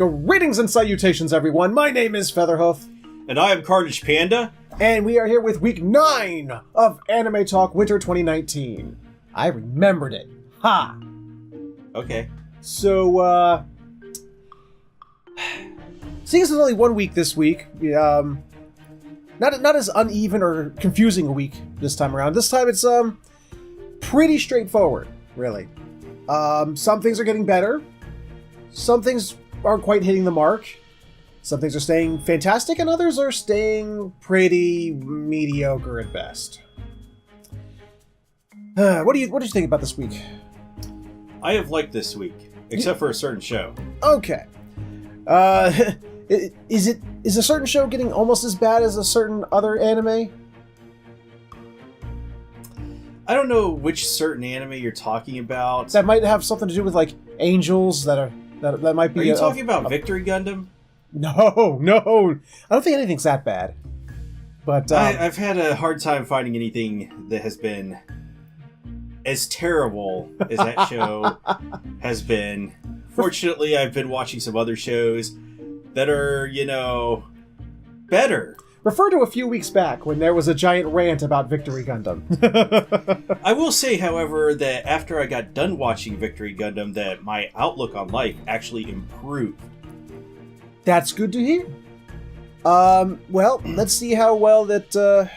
Greetings and salutations, everyone. My name is Featherhoof. And I am CarnagePanda. And we are here with week 9 of Anime Talk Winter 2019. I remembered it. Ha! Okay. So, seeing as there's only 1 week this week, not as uneven or confusing a week this time around. This time it's, pretty straightforward, really. Some things are getting better. Some things aren't quite hitting the mark. Some things are staying fantastic, and others are staying pretty mediocre at best. What do you think about this week? I have liked this week, except for a certain show. Okay. Is a certain show getting almost as bad as a certain other anime? I don't know which certain anime you're talking about. That might have something to do with like angels that might be. Are you talking about Victory Gundam? No. I don't think anything's that bad. But I've had a hard time finding anything that has been as terrible as that show has been. Fortunately, I've been watching some other shows that are, better. Refer to a few weeks back when there was a giant rant about Victory Gundam. I will say, however, that after I got done watching Victory Gundam, that my outlook on life actually improved. That's good to hear. Well, let's see how well that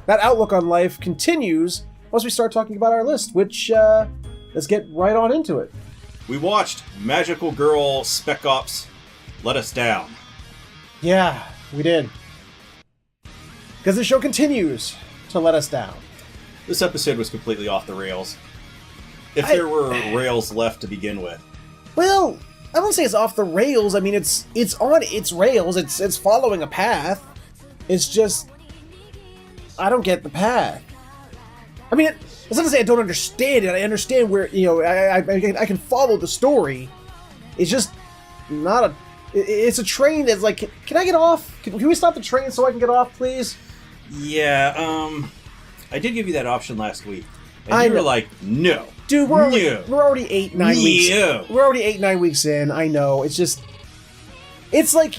outlook on life continues once we start talking about our list, which, let's get right on into it. We watched Magical Girl Spec Ops Let Us Down. Yeah, we did. Because the show continues to let us down. This episode was completely off the rails. If there were rails left to begin with. Well, I won't say it's off the rails. I mean, it's on its rails. It's following a path. It's just I don't get the path. I mean, it's not to say I don't understand it. I understand where I can follow the story. It's just not a. It's a train that's like, can I get off? Can we stop the train so I can get off, please? Yeah, I did give you that option last week. And you were like, no. Dude, we're already 8-9 weeks. We're already 8-9 weeks in. I know. It's just it's like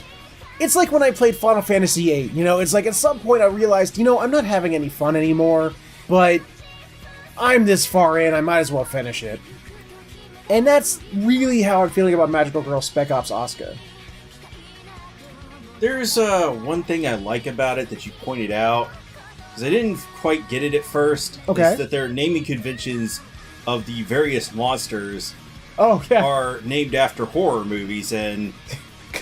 when I played Final Fantasy VIII, it's like at some point I realized, I'm not having any fun anymore, but I'm this far in, I might as well finish it. And that's really how I'm feeling about Magical Girl Spec Ops Asuka. There's one thing I like about it that you pointed out, because I didn't quite get it at first. Okay. Is that their naming conventions of the various monsters are named after horror movies, and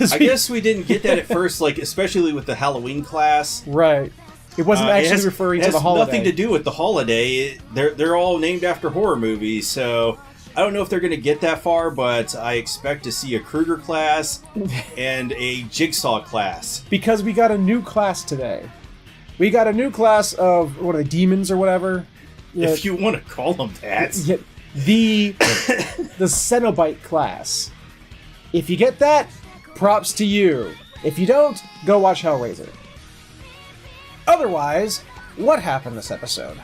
I guess we didn't get that at first, like especially with the Halloween class. Right. It wasn't actually referring to the holiday. It has nothing to do with the holiday. They're all named after horror movies, so I don't know if they're going to get that far, but I expect to see a Kruger class and a Jigsaw class. Because we got a new class today. We got a new class of, what are they, demons or whatever? If you want to call them that. The Cenobite class. If you get that, props to you. If you don't, go watch Hellraiser. Otherwise, what happened this episode?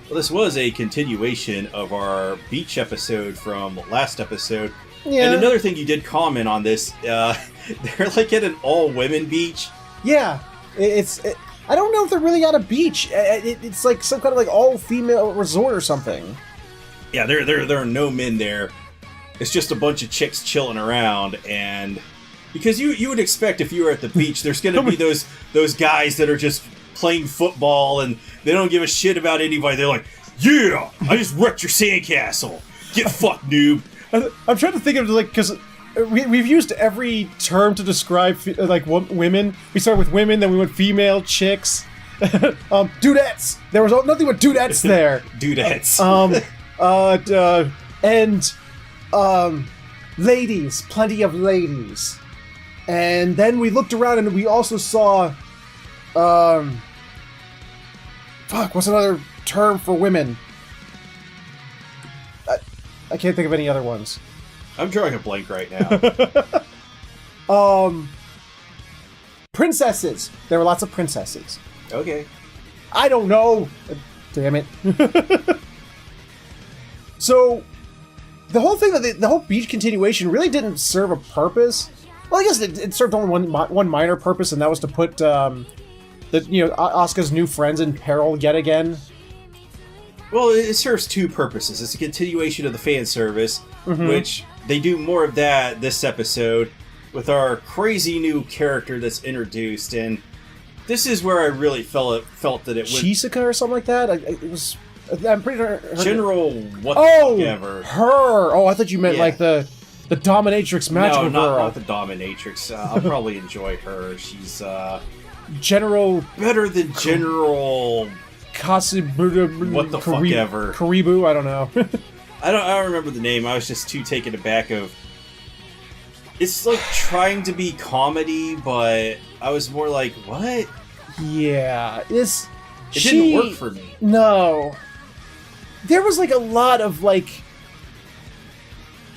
Well, this was a continuation of our beach episode from last episode. Yeah. And another thing you did comment on this, they're like at an all-women beach. Yeah. I don't know if they're really at a beach. It's like some kind of like all-female resort or something. Yeah, there are no men there. It's just a bunch of chicks chilling around, and because you would expect if you were at the beach, there's going to be those guys that are just playing football and they don't give a shit about anybody. They're like, yeah, I just wrecked your sandcastle. Get fucked, noob. I'm trying to think of because we've used every term to describe women. We started with women, then we went female, chicks, dudettes. There was nothing but dudettes there. Dudettes. And ladies, plenty of ladies. And then we looked around and we also saw what's another term for women? I can't think of any other ones. I'm drawing a blank right now. Princesses. There were lots of princesses. Okay. I don't know. Damn it. So, the whole thing, the whole beach continuation really didn't serve a purpose. Well, I guess it served only one minor purpose, and that was to put Asuka's new friends in peril yet again. Well, it serves two purposes. It's a continuation of the fan service, which they do more of that this episode with our crazy new character that's introduced, and this is where I really felt that it was Chisaka or something like that. I'm pretty sure. General what the fuck ever. Her. Oh, I thought you meant like the dominatrix magical girl. No, not the dominatrix. I'll probably enjoy her. She's General better than General Kasibu. What the fuck ever. Karibu. I don't know. I don't remember the name. I was just too taken aback of. It's like trying to be comedy, but I was more like, what? Yeah, it didn't work for me. No. There was like a lot of like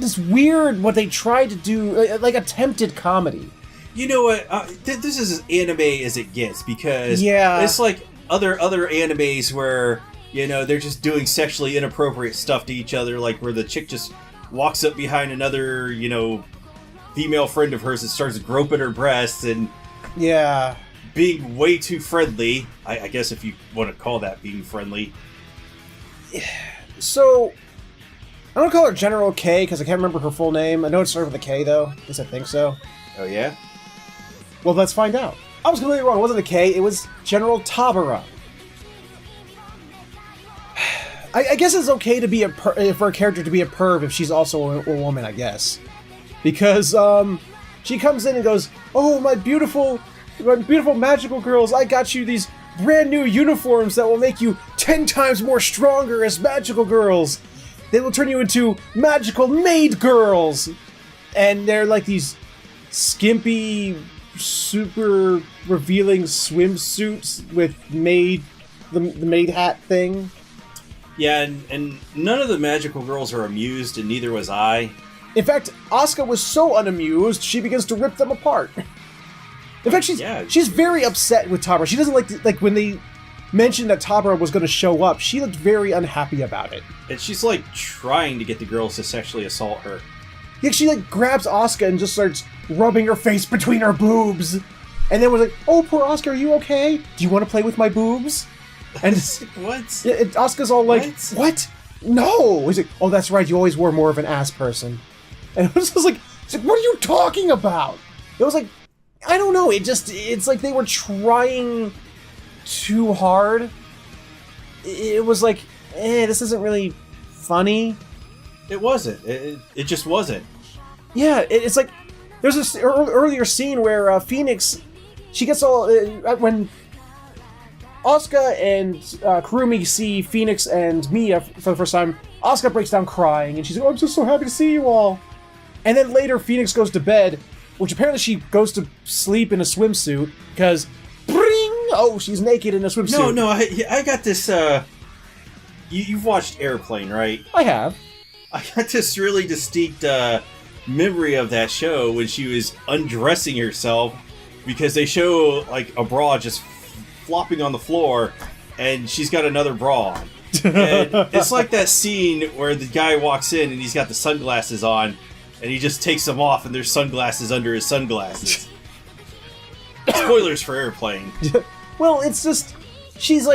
this weird what they tried to do, like attempted comedy. You know what? This is as anime as it gets because it's like other animes where they're just doing sexually inappropriate stuff to each other, like where the chick just walks up behind another female friend of hers and starts groping her breasts and being way too friendly. I guess if you want to call that being friendly. So, I don't call her General K because I can't remember her full name. I know it started with a K though. At least I think so. Oh yeah? Well, let's find out. I was completely wrong. It wasn't a K. It was General Tabara. I guess it's okay to be for a character to be a perv if she's also a woman, I guess. Because, she comes in and goes, "Oh, my beautiful magical girls, I got you these brand new uniforms that will make you 10 times more stronger as magical girls. They will turn you into magical maid girls." And they're like these skimpy, super revealing swimsuits with the maid hat thing. Yeah, and none of the magical girls are amused, and neither was I. In fact, Asuka was so unamused, she begins to rip them apart. In fact, she's very upset with Tabara. She doesn't like when they mentioned that Tabara was going to show up. She looked very unhappy about it. And she's like trying to get the girls to sexually assault her. Yeah, she like grabs Asuka and just starts rubbing her face between her boobs, and then was like, "Oh, poor Asuka, are you okay? Do you want to play with my boobs?" And it's like, what? Asuka's all like, "What? No!" He's like, "Oh, that's right. You always were more of an ass person." And it was just like, "What are you talking about?" It was like, I don't know. It's like they were trying too hard. It was like, this isn't really funny. It wasn't. It just wasn't. Yeah, it's like there's this earlier scene where Phoenix, she gets all when Asuka and Kurumi see Phoenix and Mia for the first time. Asuka breaks down crying, and she's like, "Oh, I'm just so happy to see you all." And then later, Phoenix goes to bed, which apparently she goes to sleep in a swimsuit because, bring! Oh, she's naked in a swimsuit. No, I got this. You've watched Airplane, right? I have. I got this really distinct memory of that show when she was undressing herself because they show like a bra just flopping on the floor, and she's got another bra on. And it's like that scene where the guy walks in and he's got the sunglasses on, and he just takes them off, and there's sunglasses under his sunglasses. Spoilers for Airplane. Well, it's just she's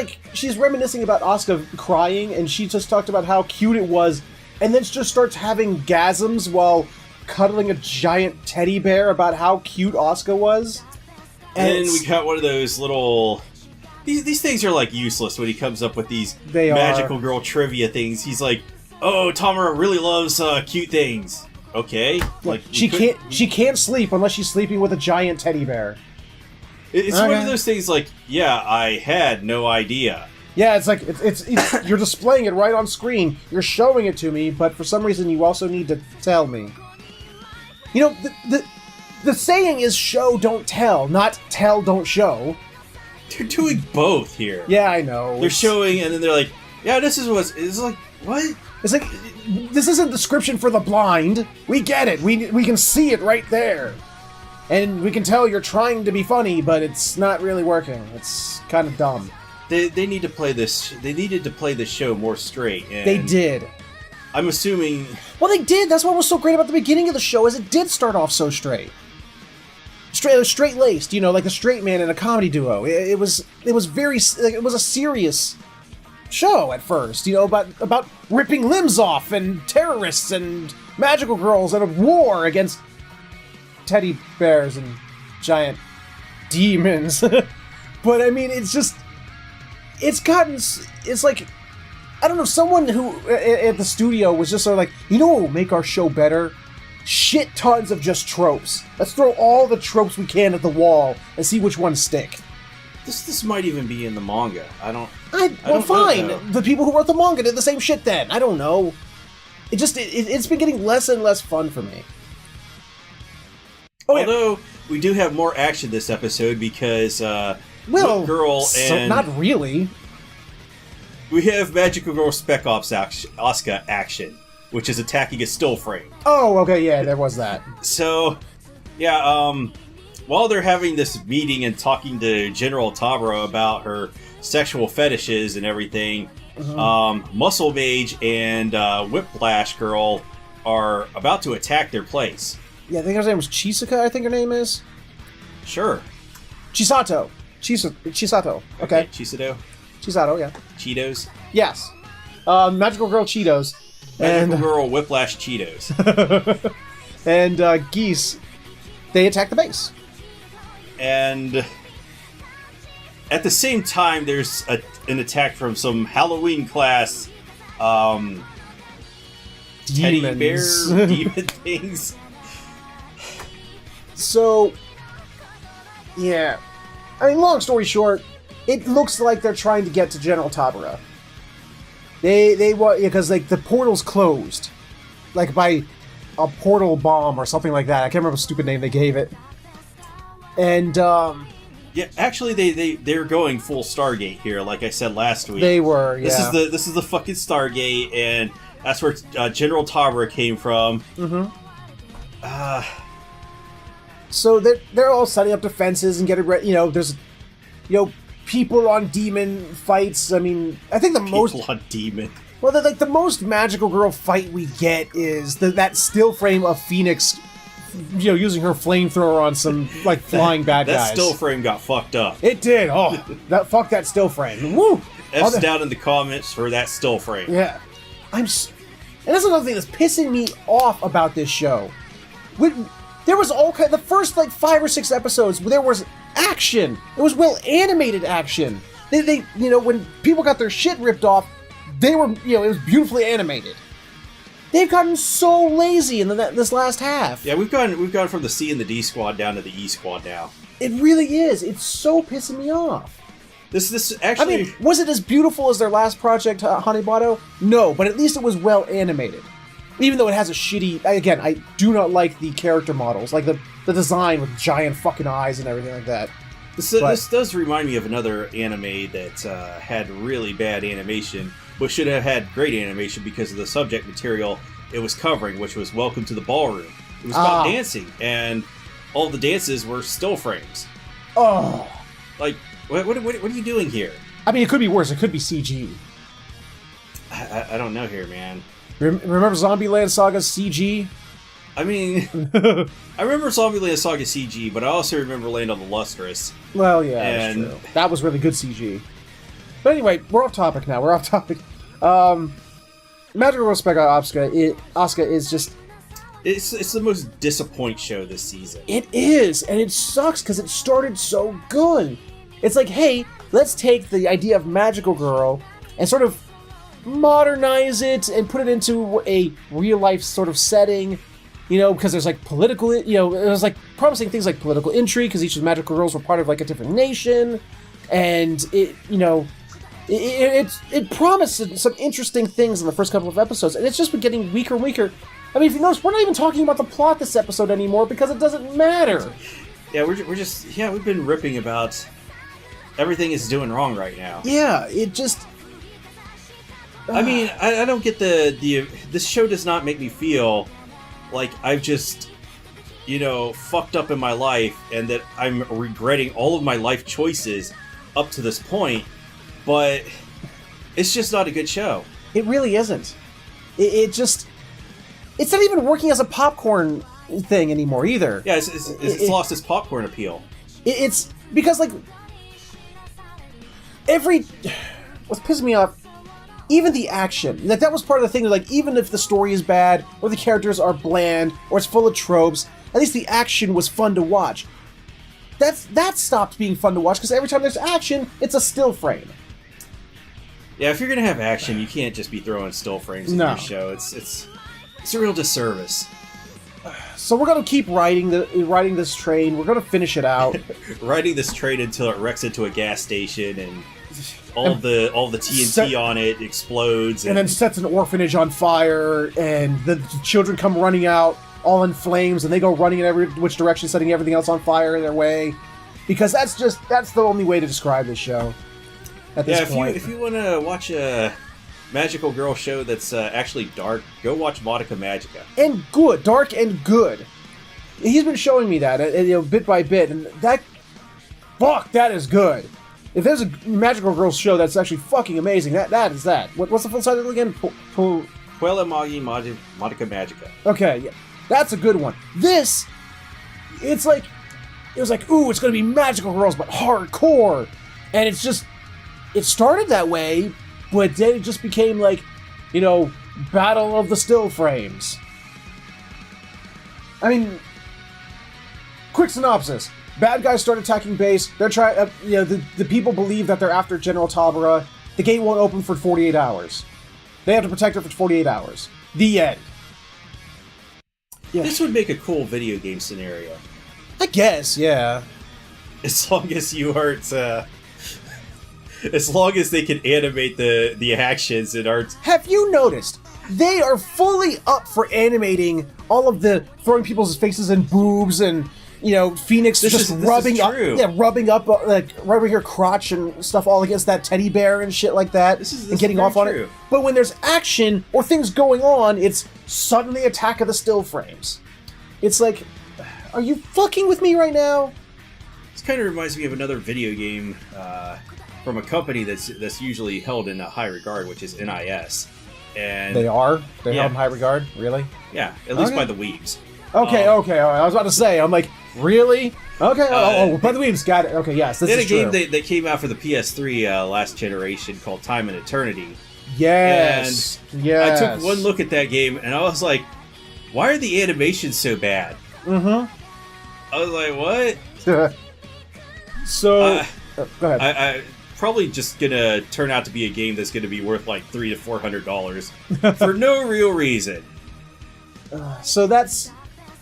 reminiscing about Asuka crying, and she just talked about how cute it was, and then just starts having gasms while cuddling a giant teddy bear about how cute Asuka was. And then we got one of those little. These things are like useless when he comes up with these magical girl trivia things. He's like, "Oh, Tamara really loves cute things." Okay, like she can't sleep unless she's sleeping with a giant teddy bear. It's one of those things like, yeah, I had no idea. Yeah, it's like it's you're displaying it right on screen. You're showing it to me, but for some reason you also need to tell me. You know, the saying is show don't tell, not tell don't show. They're doing both here. Yeah, I know. They're showing, and then they're like, "Yeah, this is what's." It's like, what? It's like this isn't description for the blind. We get it. We can see it right there, and we can tell you're trying to be funny, but it's not really working. It's kind of dumb. They need to play this. They needed to play the show more straight. And they did. I'm assuming. Well, they did. That's what was so great about the beginning of the show, is it did start off so straight. straight laced, like a straight man in a comedy duo. It was very it was a serious show at first, about ripping limbs off and terrorists and magical girls and a war against teddy bears and giant demons. But I mean, it's like, I don't know, someone who at the studio was just sort of like, what will make our show better? Shit tons of just tropes. Let's throw all the tropes we can at the wall and see which ones stick. This might even be in the manga. Fine. The people who wrote the manga did the same shit then. I don't know. It's been getting less and less fun for me. Although we do have more action this episode because Girl and not really. We have Magical Girl Spec Ops Asuka action, which is attacking a still frame. Oh, okay, yeah, there was that. So, yeah, while they're having this meeting and talking to General Tabra about her sexual fetishes and everything, Muscle Mage and Whiplash Girl are about to attack their place. Yeah, I think her name was Chisaka, I think her name is. Sure. Chisato. Chisato. Okay. Chisato, yeah. Cheetos? Yes. Magical Girl Cheetos. Magical Girl Whiplash Cheetos. And Geese, they attack the base. And at the same time, there's an attack from some Halloween class teddy bear demon things. So, yeah. I mean, long story short, it looks like they're trying to get to General Tabara. They want, because like the portal's closed, like by a portal bomb or something like that. I can't remember the stupid name they gave it. And yeah, actually, they're going full Stargate here, like I said last week. They were. Yeah. This is the fucking Stargate, and that's where General Tabara came from. Mm-hmm. So they're all setting up defenses and getting ready. There's people on demon fights. I mean, I think people on demon. Well, the most magical girl fight we get is that still frame of Phoenix, using her flamethrower on some flying bad guys. That still frame got fucked up. It did. Oh, fuck that still frame. Woo! F's down in the comments for that still frame. Yeah, and that's another thing that's pissing me off about this show. There was the first 5 or 6 episodes, there was action. It was well animated action. They when people got their shit ripped off, they were it was beautifully animated. They've gotten so lazy in this last half. Yeah, we've gone from the C and the D squad down to the E squad now. It really is. It's so pissing me off. This actually. I mean, was it as beautiful as their last project, Hanebado? No, but at least it was well animated. Even though it has a shitty... Again, I do not like the character models. Like the design with giant fucking eyes and everything like that. This does remind me of another anime that had really bad animation, but should have had great animation because of the subject material it was covering, which was Welcome to the Ballroom. It was about dancing, and all the dances were still frames. Oh. Like, what are you doing here? I mean, it could be worse. It could be CG. I don't know here, man. Remember Zombieland Saga's CG? I mean, I remember Zombieland Saga CG, but I also remember Land of the Lustrous. Well, yeah, that's true. That was really good CG. But anyway, we're off topic now. Magical Girl Spec Asuka is just... It's the most disappointing show this season. It is, and it sucks because it started so good. It's like, hey, let's take the idea of Magical Girl and sort of modernize it and put it into a real-life sort of setting, because there's political, it was promising things like political intrigue because each of the Magical Girls were part of a different nation, and it promised some interesting things in the first couple of episodes, and it's just been getting weaker and weaker. I mean, if you notice, we're not even talking about the plot this episode anymore because it doesn't matter. Yeah, we've been ripping about everything it's doing wrong right now. Yeah, it just... I mean, I don't get this show does not make me feel like I've just, fucked up in my life and that I'm regretting all of my life choices up to this point, but it's just not a good show. It really isn't. It's not even working as a popcorn thing anymore either. Yeah, it's lost its popcorn appeal. It's because, like, what's pissing me off, even the action, that was part of the thing, like, even if the story is bad, or the characters are bland, or it's full of tropes, at least the action was fun to watch. That stopped being fun to watch, because every time there's action, it's a still frame. Yeah, if you're gonna have action, you can't just be throwing still frames in your show. It's a real disservice. So we're gonna keep riding this train. We're gonna finish it out. Riding this train until it wrecks into a gas station and all the TNT on it explodes. And then sets an orphanage on fire, and the children come running out, all in flames, and they go running in every which direction, setting everything else on fire in their way. Because that's the only way to describe this show at this point. If you want to watch a magical girl show that's actually dark, go watch Madoka Magica. And good, dark and good. He's been showing me that, bit by bit, and that is good. If there's a magical girl show that's actually fucking amazing, that is that. What's the full title again? Quella Magi Madoka Magica. Okay, yeah, that's a good one. This, it was like, ooh, it's gonna be magical girls, but hardcore, and it started that way. But then it just became like, Battle of the Still Frames. I mean, quick synopsis. Bad guys start attacking base. They're trying, the people believe that they're after General Tabara. The gate won't open for 48 hours. They have to protect her for 48 hours. The end. Yeah. This would make a cool video game scenario. I guess, yeah. As long as you aren't, as long as they can animate the actions and aren't... Have you noticed? They are fully up for animating all of the throwing people's faces and boobs and, Phoenix rubbing up her crotch and stuff all against that teddy bear and shit like that, and getting off on it. But when there's action or things going on, it's suddenly Attack of the Still Frames. It's like, are you fucking with me right now? This kind of reminds me of another video game, from a company that's usually held in a high regard, which is NIS. And they're held in high regard, really? Yeah, at least by the weebs. Okay. I was about to say, I'm like, really? Okay. By the weebs, got it. Okay, yes, this is true. They had a game that came out for the PS3 last generation called Time and Eternity. Yes. And I took one look at that game and I was like, why are the animations so bad? Mm-hmm. I was like, what? So, go ahead. I probably just gonna turn out to be a game that's gonna be worth like $300 to $400 for no real reason. So that's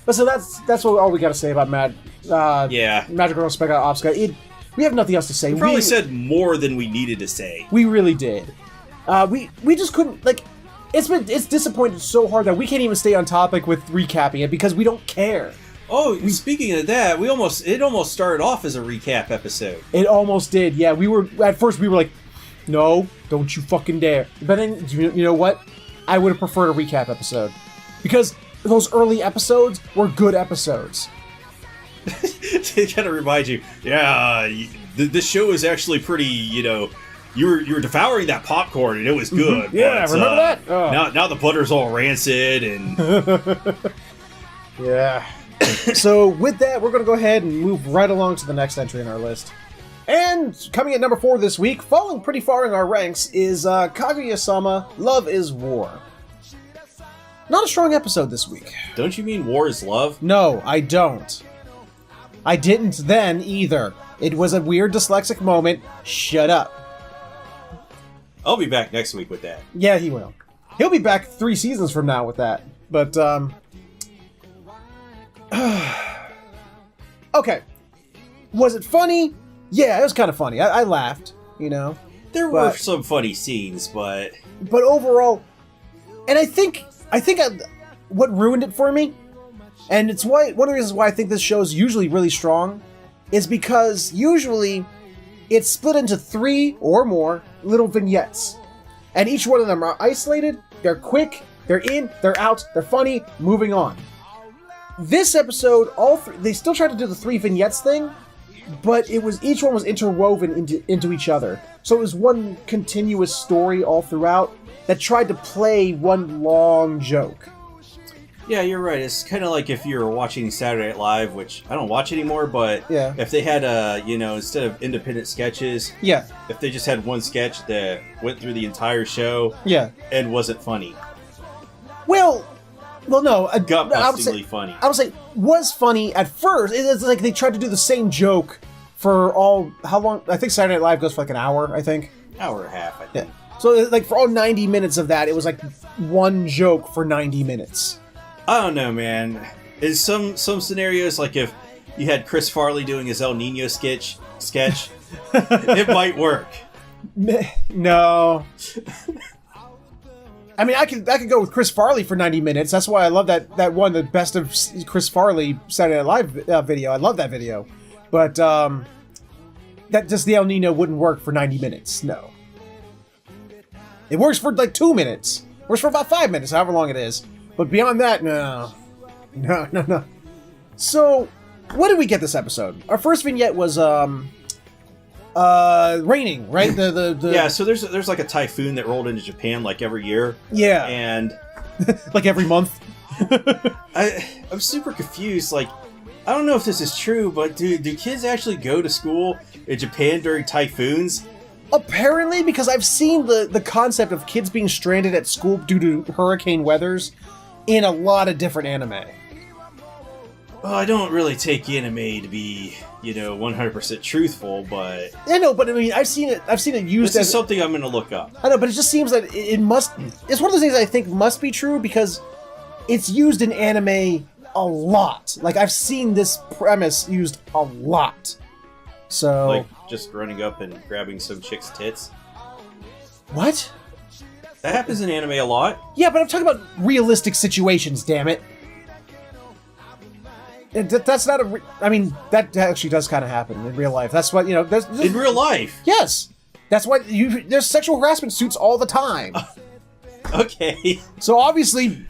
all we got to say about Magical Girl Spec Ops. We have nothing else to say. We probably said more than we needed to say. We really did. We just couldn't, like, it's disappointed so hard that we can't even stay on topic with recapping it because we don't care. Oh, speaking of that, it almost started off as a recap episode. It almost did, yeah. At first we were like, no, don't you fucking dare. But then, you know what? I would have preferred a recap episode. Because those early episodes were good episodes. They kind of remind you, this show is actually pretty, you were devouring that popcorn and it was good. Yeah, but, remember that? Oh. Now the butter's all rancid and... Yeah. So with that, we're going to go ahead and move right along to the next entry in our list. And coming at number 4 this week, falling pretty far in our ranks, is Kaguya-sama, Love is War. Not a strong episode this week. Don't you mean war is love? No, I don't. I didn't then either. It was a weird dyslexic moment. Shut up. I'll be back next week with that. Yeah, he will. He'll be back 3 seasons from now with that. But, okay. Was it funny? Yeah, it was kind of funny. I laughed, There were some funny scenes, but overall, and I think what ruined it for me, and it's one of the reasons why I think this show is usually really strong, is because usually it's split into 3 or more little vignettes, and each one of them are isolated. They're quick. They're in. They're out. They're funny. Moving on. This episode, they still tried to do the 3 vignettes thing, but each one was interwoven into each other. So it was one continuous story all throughout that tried to play one long joke. Yeah, you're right. It's kind of like if you're watching Saturday Night Live, which I don't watch anymore, but Yeah. if they had instead of independent sketches, Yeah. if they just had one sketch that went through the entire show, Yeah. and wasn't funny, Well, no, gut-bustingly funny. I would say was funny at first. It's like they tried to do the same joke for how long? I think Saturday Night Live goes for like an hour, I think. Hour and a half, I think. Yeah. So like for all 90 minutes of that, it was like one joke for 90 minutes. I don't know, man. In some scenarios, like if you had Chris Farley doing his El Nino sketch, it might work. No. I mean, I could go with Chris Farley for 90 minutes. That's why I love that one, the best of Chris Farley Saturday Night Live video. I love that video. But that just the El Nino wouldn't work for 90 minutes. No. It works for like 2 minutes. Works for about 5 minutes, however long it is. But beyond that, no. No. So, what did we get this episode? Our first vignette was raining, right? Yeah, so there's like a typhoon that rolled into Japan like every year. Yeah. And like every month. I'm super confused. Like, I don't know if this is true, but do kids actually go to school in Japan during typhoons? Apparently, because I've seen the concept of kids being stranded at school due to hurricane weathers in a lot of different anime. Well, I don't really take anime to be, 100% truthful, but I know, but I mean, I've seen it used this as is something I'm going to look up. I know, but it just seems that it must. It's one of those things I think must be true because it's used in anime a lot. Like I've seen this premise used a lot. So, like just running up and grabbing some chick's tits. What? That happens in anime a lot. Yeah, but I'm talking about realistic situations. Damn it. That's not a. I mean, that actually does kind of happen in real life. That's what there's In real life. Yes, that's what there's sexual harassment suits all the time. Okay. So obviously,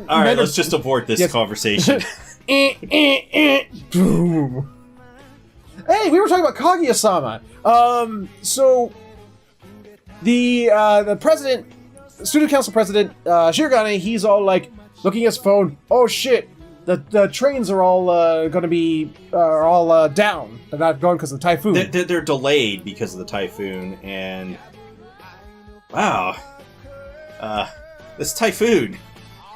all right. Let's just abort this conversation. Boom. Hey, we were talking about Kaguya-sama. So the president, student council president, Shirogane, he's all like looking at his phone. Oh shit. The trains are all going to be down. They're not going because of the typhoon. They're delayed because of the typhoon, and wow, this typhoon.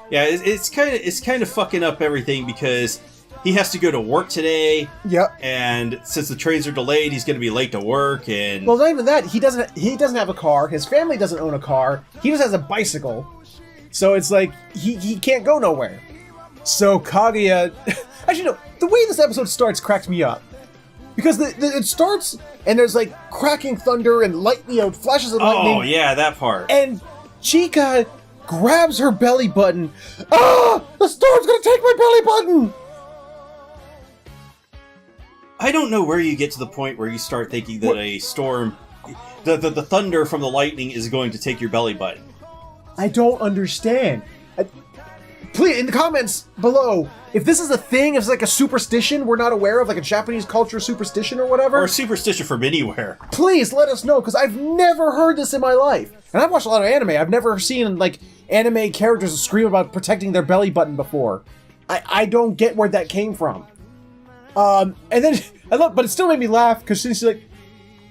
Yeah, it's kind of fucking up everything because he has to go to work today. Yep. And since the trains are delayed, he's going to be late to work. And well, not even that. He doesn't have a car. His family doesn't own a car. He just has a bicycle. So it's like he can't go nowhere. So Kaguya... Actually, no. The way this episode starts cracks me up. Because it starts, and there's like cracking thunder and lightning, flashes of lightning. Oh, yeah, that part. And Chika grabs her belly button. Ah! The storm's gonna take my belly button! I don't know where you get to the point where you start thinking that a storm... The thunder from the lightning is going to take your belly button. I don't understand. Please, in the comments below, if this is a thing, if it's like a superstition we're not aware of, like a Japanese culture superstition or whatever. Or a superstition from anywhere. Please let us know, because I've never heard this in my life. And I've watched a lot of anime. I've never seen, like, anime characters scream about protecting their belly button before. I don't get where that came from. And then, but it still made me laugh, because she's like,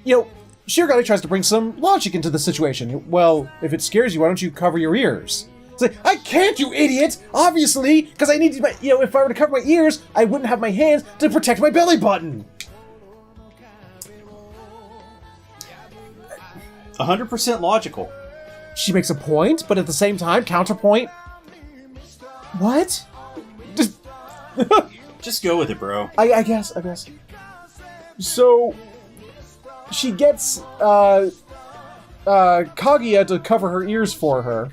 Shirogane tries to bring some logic into the situation. Well, if it scares you, why don't you cover your ears? It's like, I can't, you idiot! Obviously, because I need to, if I were to cover my ears, I wouldn't have my hands to protect my belly button. 100% logical. She makes a point, but at the same time, counterpoint. What? Just go with it, bro. I guess. So, she gets Kaguya to cover her ears for her.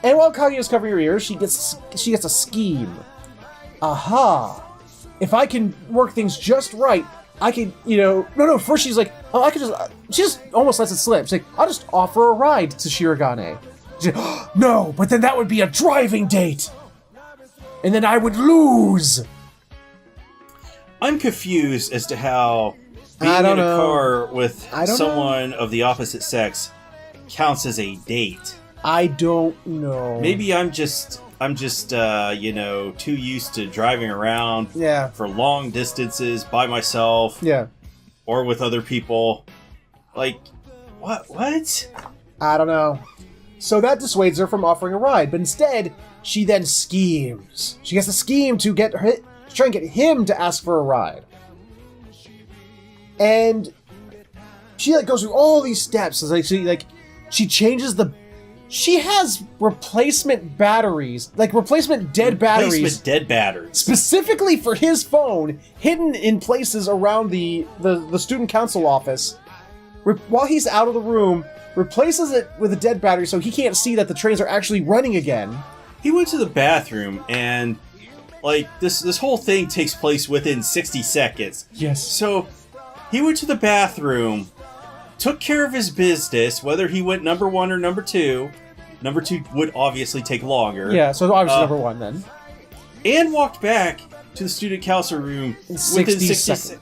And while Kaguya's covering her ears, she gets a scheme. Aha! If I can work things just right, I can, first she's like, oh, I could she just almost lets it slip. She's like, I'll just offer a ride to Shirogane. She's like, no, but then that would be a driving date! And then I would lose! I'm confused as to how being in a car with someone of the opposite sex counts as a date. I don't know. Maybe I'm just I'm just too used to driving around for long distances by myself. Yeah. Or with other people. Like, what? I don't know. So that dissuades her from offering a ride, but instead, she then schemes. She has to scheme to try and get him to ask for a ride. And she goes through all these steps. She changes she has replacement batteries, replacement dead batteries. Specifically for his phone, hidden in places around the student council office. While he's out of the room, replaces it with a dead battery so he can't see that the trains are actually running again. He went to the bathroom and, this whole thing takes place within 60 seconds. Yes. So, he went to the bathroom, took care of his business, whether he went number 1 or number 2. Number 2 would obviously take longer. Yeah, so obviously number 1 then. And walked back to the student council room within 60 seconds.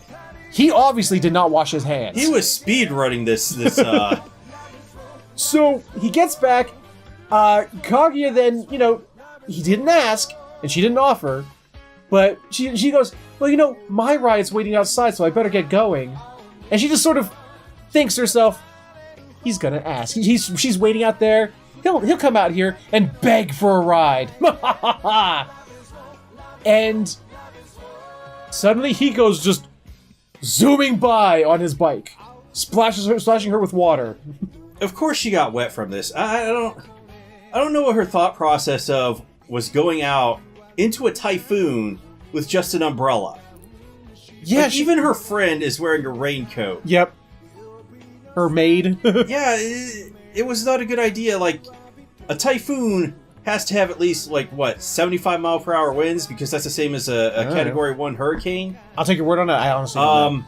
He obviously did not wash his hands. He was speed running this. So he gets back. Kaguya then, he didn't ask, and she didn't offer. But she goes, well, my ride's waiting outside, so I better get going. And she just sort of thinks to herself, he's gonna ask. She's waiting out there. He'll come out here and beg for a ride. And suddenly he goes just zooming by on his bike, splashing her with water. Of course she got wet from this. I don't know what her thought process of was going out into a typhoon with just an umbrella. Yeah, even her friend is wearing a raincoat. Yep. Her maid. Yeah, it was not a good idea. A typhoon has to have at least, 75-mile-per-hour winds, because that's the same as a Category 1 hurricane. I'll take your word on that. I honestly don't know.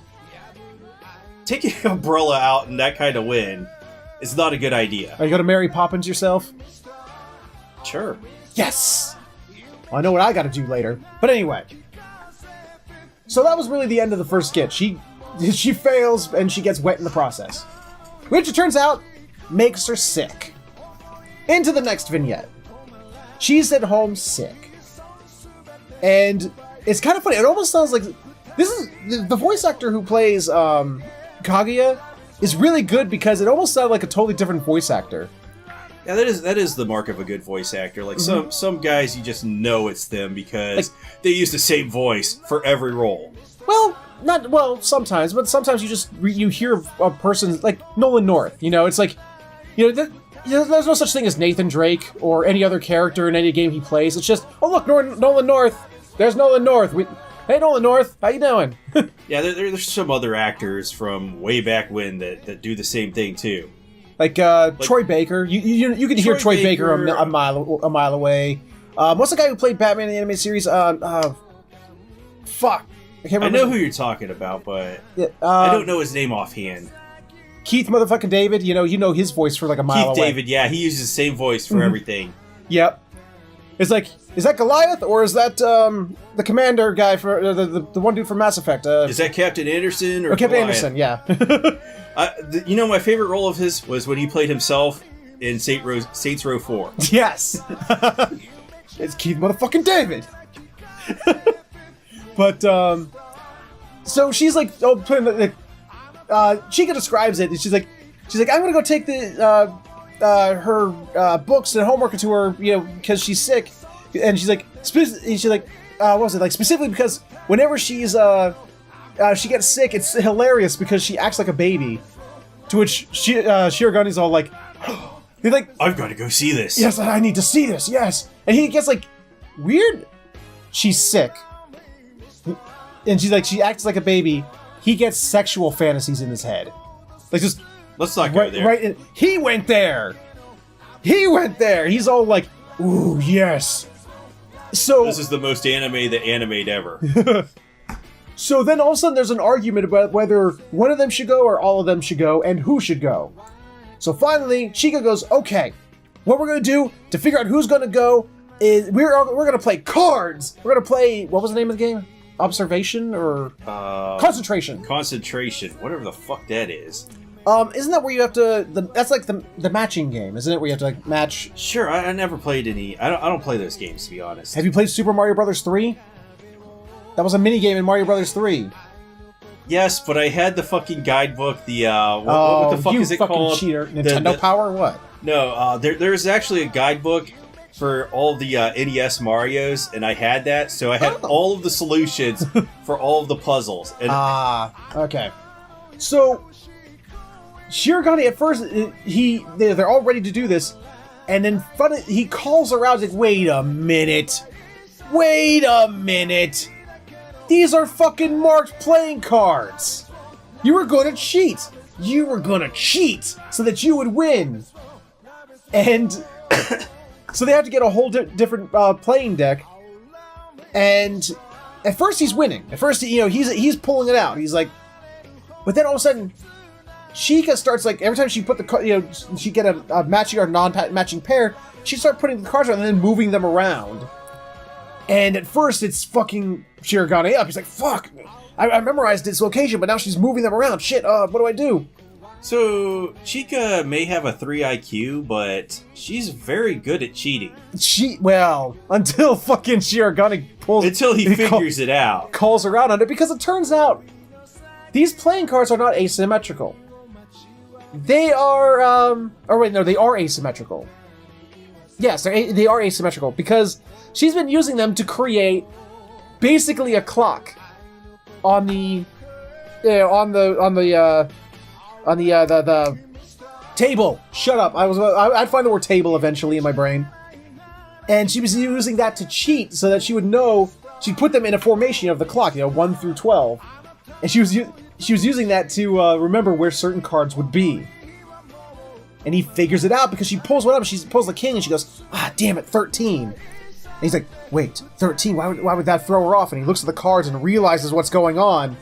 Taking an umbrella out in that kind of wind is not a good idea. Are you going to Mary Poppins yourself? Sure. Yes! Well, I know what I got to do later. But anyway. So that was really the end of the first skit. She fails, and she gets wet in the process. Which, it turns out, makes her sick. Into the next vignette. She's at home sick. And it's kind of funny. It almost sounds like... This is... The voice actor who plays Kaguya is really good because it almost sounded like a totally different voice actor. Yeah, that is the mark of a good voice actor. Some guys, you just know it's them because they use the same voice for every role. Well, sometimes, but sometimes you hear a person like Nolan North. It's there's no such thing as Nathan Drake or any other character in any game he plays. It's just, oh look, Nolan North. There's Nolan North. Hey Nolan North, how you doing? Yeah, there's some other actors from way back when that do the same thing too. Like Troy Baker. You can hear Troy Baker a mile away. What's the guy who played Batman in the animated series? Fuck. I know who you're talking about, but I don't know his name offhand. Keith motherfucking David. You know his voice for a mile away. Keith David, yeah, he uses the same voice for everything. Yep. It's is that Goliath or is that the commander guy for the one dude from Mass Effect? Is that Captain Anderson or Captain Goliath? Anderson? Yeah. My favorite role of his was when he played himself in Saints Row 4. Yes. It's Keith motherfucking David. But so she's Chica describes it, and she's like, I'm gonna go take her books and homework to her, because she's sick, and she's like, what was it, specifically because whenever she gets sick, it's hilarious because she acts like a baby. To which Shiragani's all like, he's like, I've got to go see this. Yes, I need to see this. Yes, and he gets weird. She's sick. And she acts like a baby. He gets sexual fantasies in his head. Let's not go there. Right. He went there. He's all like, ooh, yes. So this is the most anime that animate ever. So then all of a sudden there's an argument about whether one of them should go or all of them should go and who should go. So finally, Chica goes, okay, what we're going to do to figure out who's going to go is we're going to play cards. We're going to play, what was the name of the game? Observation or concentration. Concentration, whatever the fuck that is. Isn't that where you have to? That's like the matching game, isn't it? Where you have to like match. Sure, I never played any. I don't play those games, to be honest. Have you played Super Mario Brothers 3? That was a mini game in Mario Brothers 3. Yes, but I had the fucking guidebook. The what the fuck is it called? Cheater! Nintendo Power? What? No, there's actually a guidebook for all the NES Marios, and I had that, so I had all of the solutions for all of the puzzles. Okay. So. Shirogane, at first, they're all ready to do this, and then he calls her out, like, wait a minute. These are fucking marked playing cards. You were gonna cheat so that you would win. And so they have to get a whole different playing deck, and at first he's winning. At first, he's pulling it out. He's like, but then all of a sudden, Chica starts, like, every time she put she get a matching or non-matching pair, she starts putting the cards around and then moving them around. And at first, it's fucking Shirogane up. He's like, fuck, I memorized its location, but now she's moving them around. Shit, what do I do? So, Chica may have a 3 IQ, but she's very good at cheating. Until fucking Shirogane Until he figures it out. Calls her out on it, because it turns out these playing cards are not asymmetrical. They are, they are asymmetrical. Yes, they are asymmetrical, because she's been using them to create basically a clock on the table. Shut up. I'd find the word table eventually in my brain. And she was using that to cheat so that she would know, she'd put them in a formation of the clock, 1 through 12. And she was using that to remember where certain cards would be. And he figures it out because she pulls one up, she pulls the king, and she goes, damn it, 13. And he's like, wait, 13? Why would that throw her off? And he looks at the cards and realizes what's going on.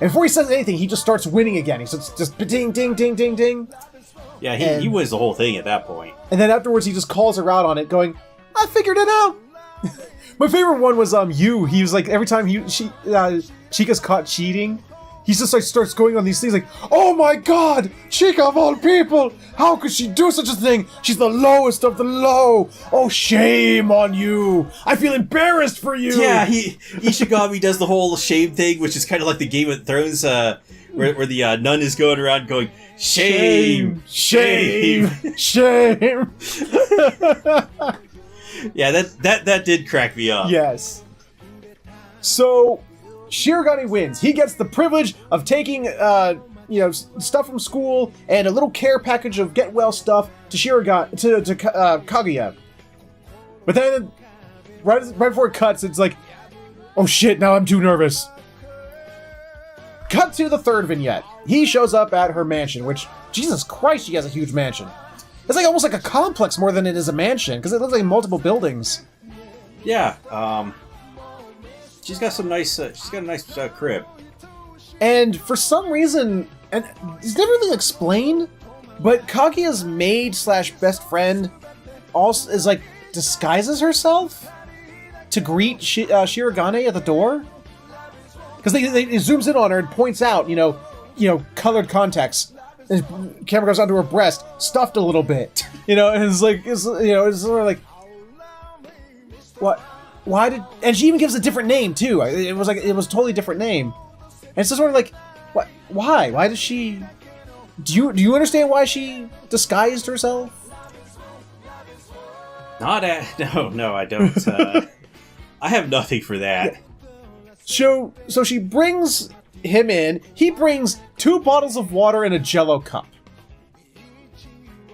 And before he says anything, he just starts winning again. He starts just ding, ding, ding, ding, ding. Yeah, he wins the whole thing at that point. And then afterwards, he just calls her out on it, going, I figured it out. My favorite one was you. He was like, every time Chica's caught cheating, he just like starts going on these things like, oh my god, Chica of all people, how could she do such a thing? She's the lowest of the low. Oh, shame on you. I feel embarrassed for you. Yeah, Ishigami does the whole shame thing, which is kind of like the Game of Thrones, where the nun is going around going, shame, shame, shame. Yeah, that did crack me up. Yes. So Shirogane wins. He gets the privilege of taking, stuff from school and a little care package of get well stuff to Kaguya. But then, right before it cuts, it's like, oh shit! Now I'm too nervous. Cut to the third vignette. He shows up at her mansion, which, Jesus Christ, she has a huge mansion. It's like almost like a complex more than it is a mansion, because it looks like multiple buildings. Yeah, she's got a nice crib. And for some reason, and it's never really explained, but Kaguya's maid/best friend also is like disguises herself to greet Shirogane at the door. Because they zooms in on her and points out, colored contacts. And the camera goes onto her breast, stuffed a little bit, and it's sort of like, what? Why did? And she even gives a different name too. It was a totally different name, and it's just sort of like, what? Why? Why does she? Do you understand why she disguised herself? No, I don't. I have nothing for that. Yeah. So she brings him in. He brings 2 bottles of water and a Jell-O cup.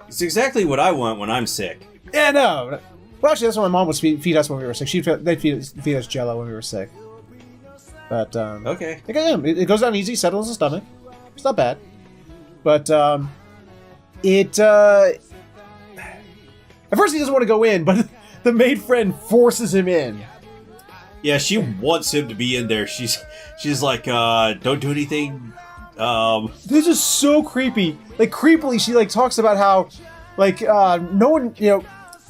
It's exactly what I want when I'm sick. Yeah, no. Well, actually, that's what my mom would feed us when we were sick. They'd feed us Jell-O when we were sick. But okay. It goes down easy, settles the stomach. It's not bad. But at first he doesn't want to go in, but the maid friend forces him in. Yeah, she wants him to be in there. She's like, don't do anything. This is so creepy. Like, creepily, she like talks about how, like, no one,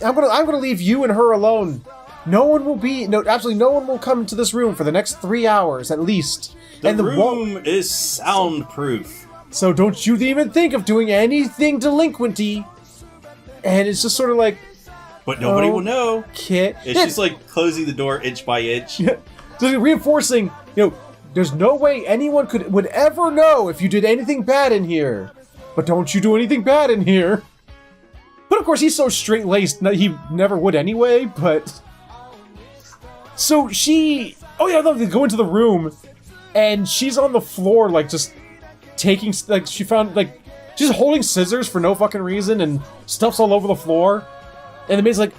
I'm gonna leave you and her alone. Absolutely no one will come to this room for the next 3 hours at least. The room is soundproof. So don't you even think of doing anything delinquenty. And it's just sort of like, but nobody will know. Kid. It's just like closing the door inch by inch. Yeah. So reinforcing, there's no way anyone would ever know if you did anything bad in here. But don't you do anything bad in here. But of course, he's so straight-laced, he never would anyway, but... So she... Oh yeah, they go into the room, and she's on the floor, like, just taking... Like, she found, like... She's holding scissors for no fucking reason, and stuff's all over the floor. And the maid's like,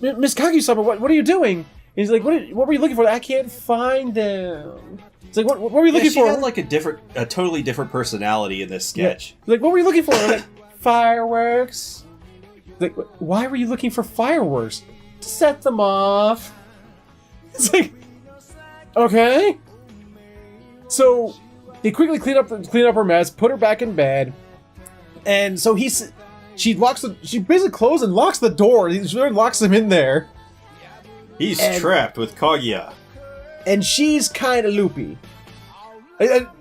Miss Kage-sama, what are you doing? And he's like, what were you looking for? I can't find them. It's like, what were you looking for? She had, like, a totally different personality in this sketch. Yeah. Like, what were you looking for? Like, fireworks. Like, why were you looking for fireworks? To set them off. It's like, okay. So they quickly clean up her mess, put her back in bed, and so she basically closes and locks the door. She locks him in there. He's trapped with Kaguya, and she's kind of loopy.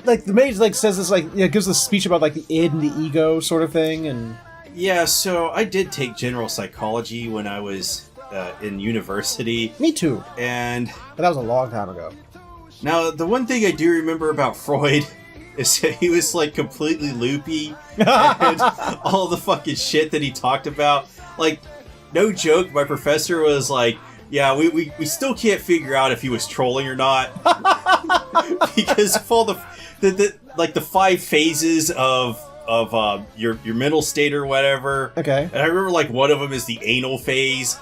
Like the maid says this gives a speech about like the id and the ego sort of thing, and. Yeah, so I did take general psychology when I was in university. Me too. And that was a long time ago. Now, the one thing I do remember about Freud is that he was like completely loopy and all the fucking shit that he talked about. Like, no joke, my professor was like, yeah, we still can't figure out if he was trolling or not. Because of all the 5 phases of your mental state or whatever. Okay. And I remember like one of them is the anal phase,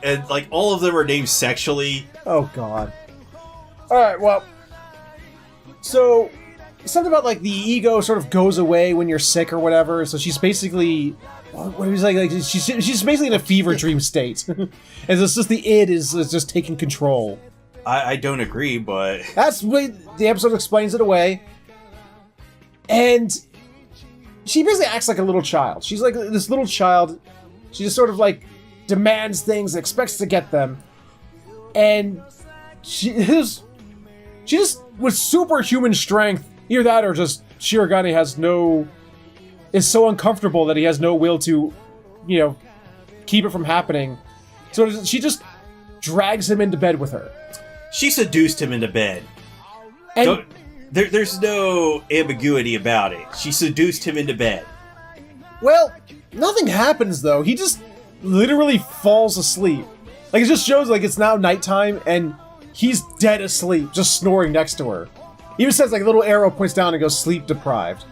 and like all of them are named sexually. Oh god. All right. Well. So something about like the ego sort of goes away when you're sick or whatever. So she's basically. What was like she's basically in a fever dream state, and it's just the id is just taking control. I don't agree, but that's the way the episode explains it away, and. She basically acts like a little child. She's like this little child. She just sort of like demands things, expects to get them. And she just with superhuman strength, either that or just Shirogane is so uncomfortable that he has no will to, keep it from happening. So she just drags him into bed with her. She seduced him into bed. And There's no ambiguity about it. She seduced him into bed. Well, nothing happens though. He just literally falls asleep. Like it just shows like it's now nighttime and he's dead asleep, just snoring next to her. He even says like a little arrow points down and goes sleep deprived.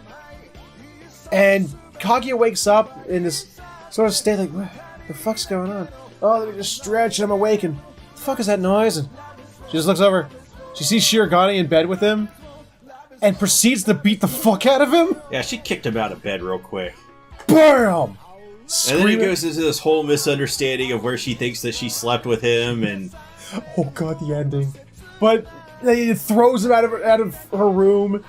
And Kaguya wakes up in this sort of state like, what the fuck's going on? Oh, let me just stretch and I'm awake and what the fuck is that noise? And she just looks over. She sees Shirogane in bed with him. And proceeds to beat the fuck out of him? Yeah, she kicked him out of bed real quick. BAM! And then it goes into this whole misunderstanding of where she thinks that she slept with him, and... Oh god, the ending. But it throws him out of her room,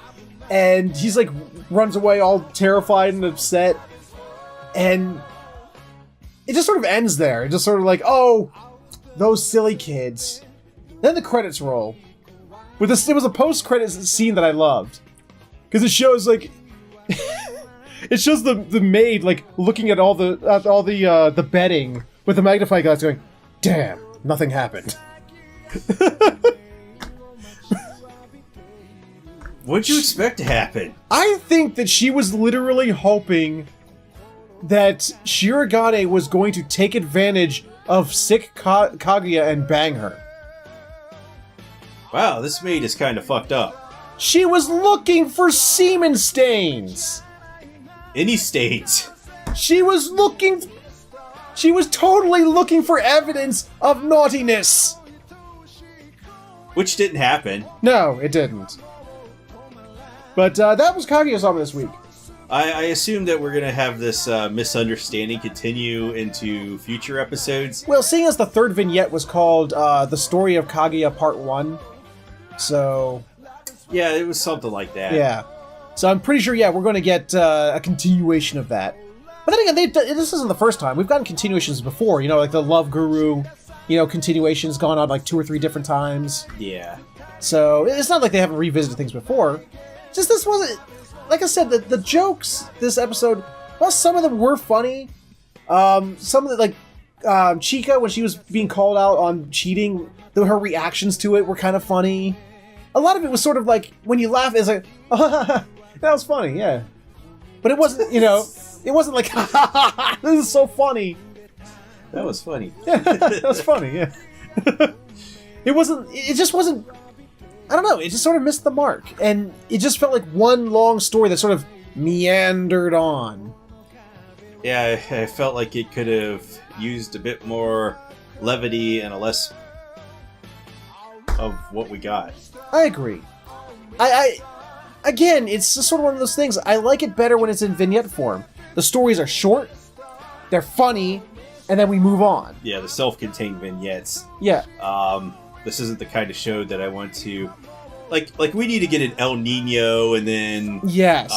and he's like, runs away all terrified and upset. And it just sort of ends there. It just sort of like, oh, those silly kids. Then the credits roll. It was a post-credits scene that I loved. Because it shows, like... it shows the maid, like, looking at all the bedding with a magnifying glass going, damn, nothing happened. What'd you expect to happen? I think that she was literally hoping that Shirogane was going to take advantage of sick Kaguya and bang her. Wow, this maid is kind of fucked up. She was looking for semen stains! Any stains? She was totally looking for evidence of naughtiness! Which didn't happen. No, it didn't. But that was Kaguya-sama this week. I assume that we're going to have this misunderstanding continue into future episodes. Well, seeing as the third vignette was called The Story of Kaguya Part 1, so... Yeah, it was something like that. Yeah. So I'm pretty sure, we're going to get a continuation of that. But then again, this isn't the first time. We've gotten continuations before, like the Love Guru, continuations gone on like 2 or 3 different times. Yeah. So it's not like they haven't revisited things before. just this wasn't, like I said, the jokes this episode, well, some of them were funny. Some of the, like, Chica, when she was being called out on cheating, her reactions to it were kind of funny. A lot of it was sort of like, when you laugh, it's like, oh, that was funny, yeah. But it wasn't, you know, it wasn't like, this is so funny. That was funny. Yeah, that was funny, yeah. It just wasn't, I don't know, it just sort of missed the mark. And it just felt like one long story that sort of meandered on. Yeah, I felt like it could have used a bit more levity and a less of what we got. I agree. Again, it's just sort of one of those things. I like it better when it's in vignette form. The stories are short, they're funny, and then we move on. Yeah, the self-contained vignettes. Yeah. This isn't the kind of show that I want to... Like we need to get an El Nino, and then... Yes.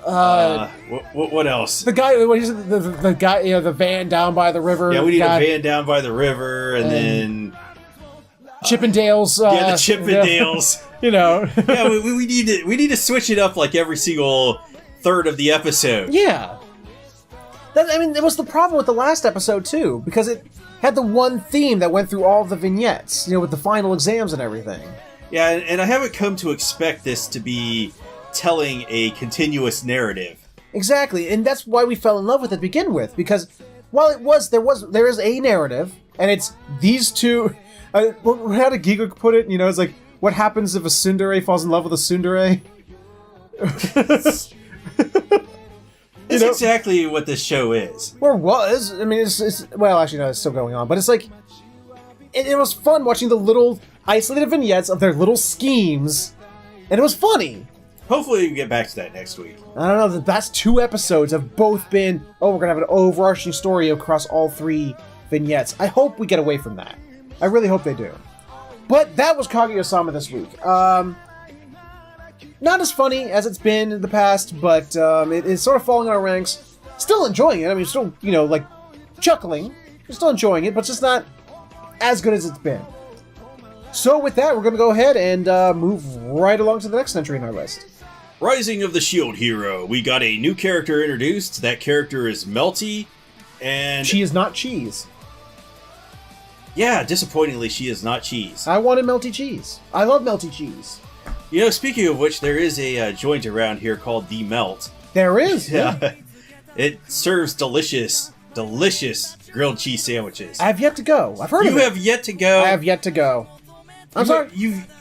What else? The guy, the guy, you know, the van down by the river. Yeah, we need a van down by the river, and then Chippendales. Yeah, the Chippendales. You know. Yeah, we need to switch it up like every single third of the episode. Yeah. I mean, it was the problem with the last episode too, because it had the one theme that went through all of the vignettes, you know, with the final exams and everything. Yeah, and I haven't come to expect this to be telling a continuous narrative. Exactly, and that's why we fell in love with it to begin with, because while there is a narrative, and it's these two, how did Giga put it? You know, it's like, what happens if a tsundere falls in love with a tsundere? It's exactly what this show is. Or was. I mean, it's well, actually, no, it's still going on, but it's like, it was fun watching the little isolated vignettes of their little schemes, and it was funny. Hopefully we can get back to that next week. I don't know, the past 2 episodes have both been, oh, we're gonna have an overarching story across all 3 vignettes. I hope we get away from that. I really hope they do. But that was Kaguya-sama this week. Not as funny as it's been in the past, but it is sort of falling in our ranks. Still enjoying it. I mean, still, you know, like, chuckling. We're still enjoying it, but just not as good as it's been. So with that, we're going to go ahead and move right along to the next entry in our list. Rising of the Shield Hero. We got a new character introduced. That character is Melty, and... She is not cheese. Yeah, disappointingly, she is not cheese. I wanted melty cheese. I love melty cheese. You know, speaking of which, there is a joint around here called The Melt. There is, yeah. It serves delicious grilled cheese sandwiches. I have yet to go. I've heard of it. You have yet to go? I have yet to go. I'm sorry.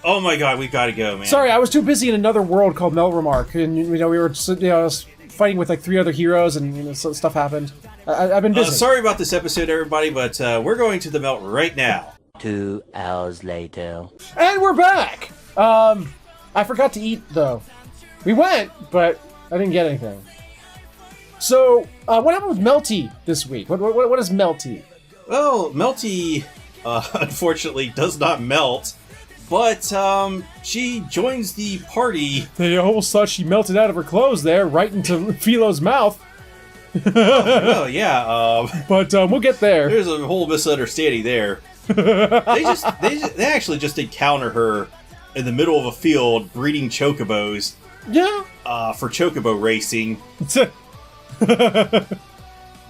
Oh my god, we've got to go, man. Sorry, I was too busy in another world called Melremark, and you know we were fighting with like 3 other heroes, and you know stuff happened. I've been busy. Sorry about this episode, everybody, but we're going to the Melt right now. 2 hours later. And we're back! I forgot to eat, though. We went, but I didn't get anything. So, what happened with Melty this week? What is Melty? Well, Melty, unfortunately, does not melt, but she joins the party. They almost thought she melted out of her clothes there, right into Philo's mouth. Well, yeah. But we'll get there. There's a whole misunderstanding there. They actually just encounter her in the middle of a field breeding chocobos. Yeah. For chocobo racing.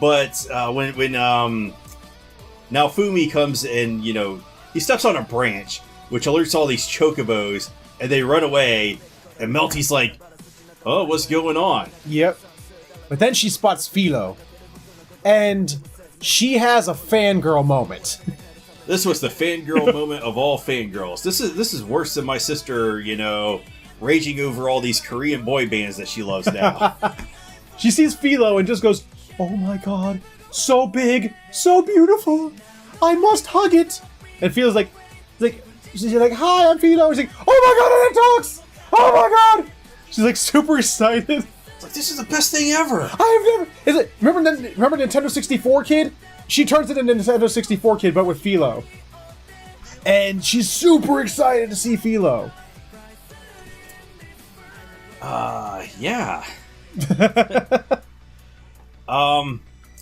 But when Naofumi comes and, you know, he steps on a branch, which alerts all these chocobos, and they run away, and Melty's like, oh, what's going on? Yep. But then she spots Philo, and she has a fangirl moment. This was the fangirl moment of all fangirls. This is worse than my sister, you know, raging over all these Korean boy bands that she loves now. She sees Philo and just goes, oh my god, so big, so beautiful, I must hug it. And Philo's like, she's like, hi, I'm Philo. She's like, oh my god, and it talks! Oh my god! She's like super excited. It's like, this is the best thing ever. I have never. Remember Nintendo 64 Kid? She turns into Nintendo 64 Kid, but with Philo. And she's super excited to see Philo. Yeah.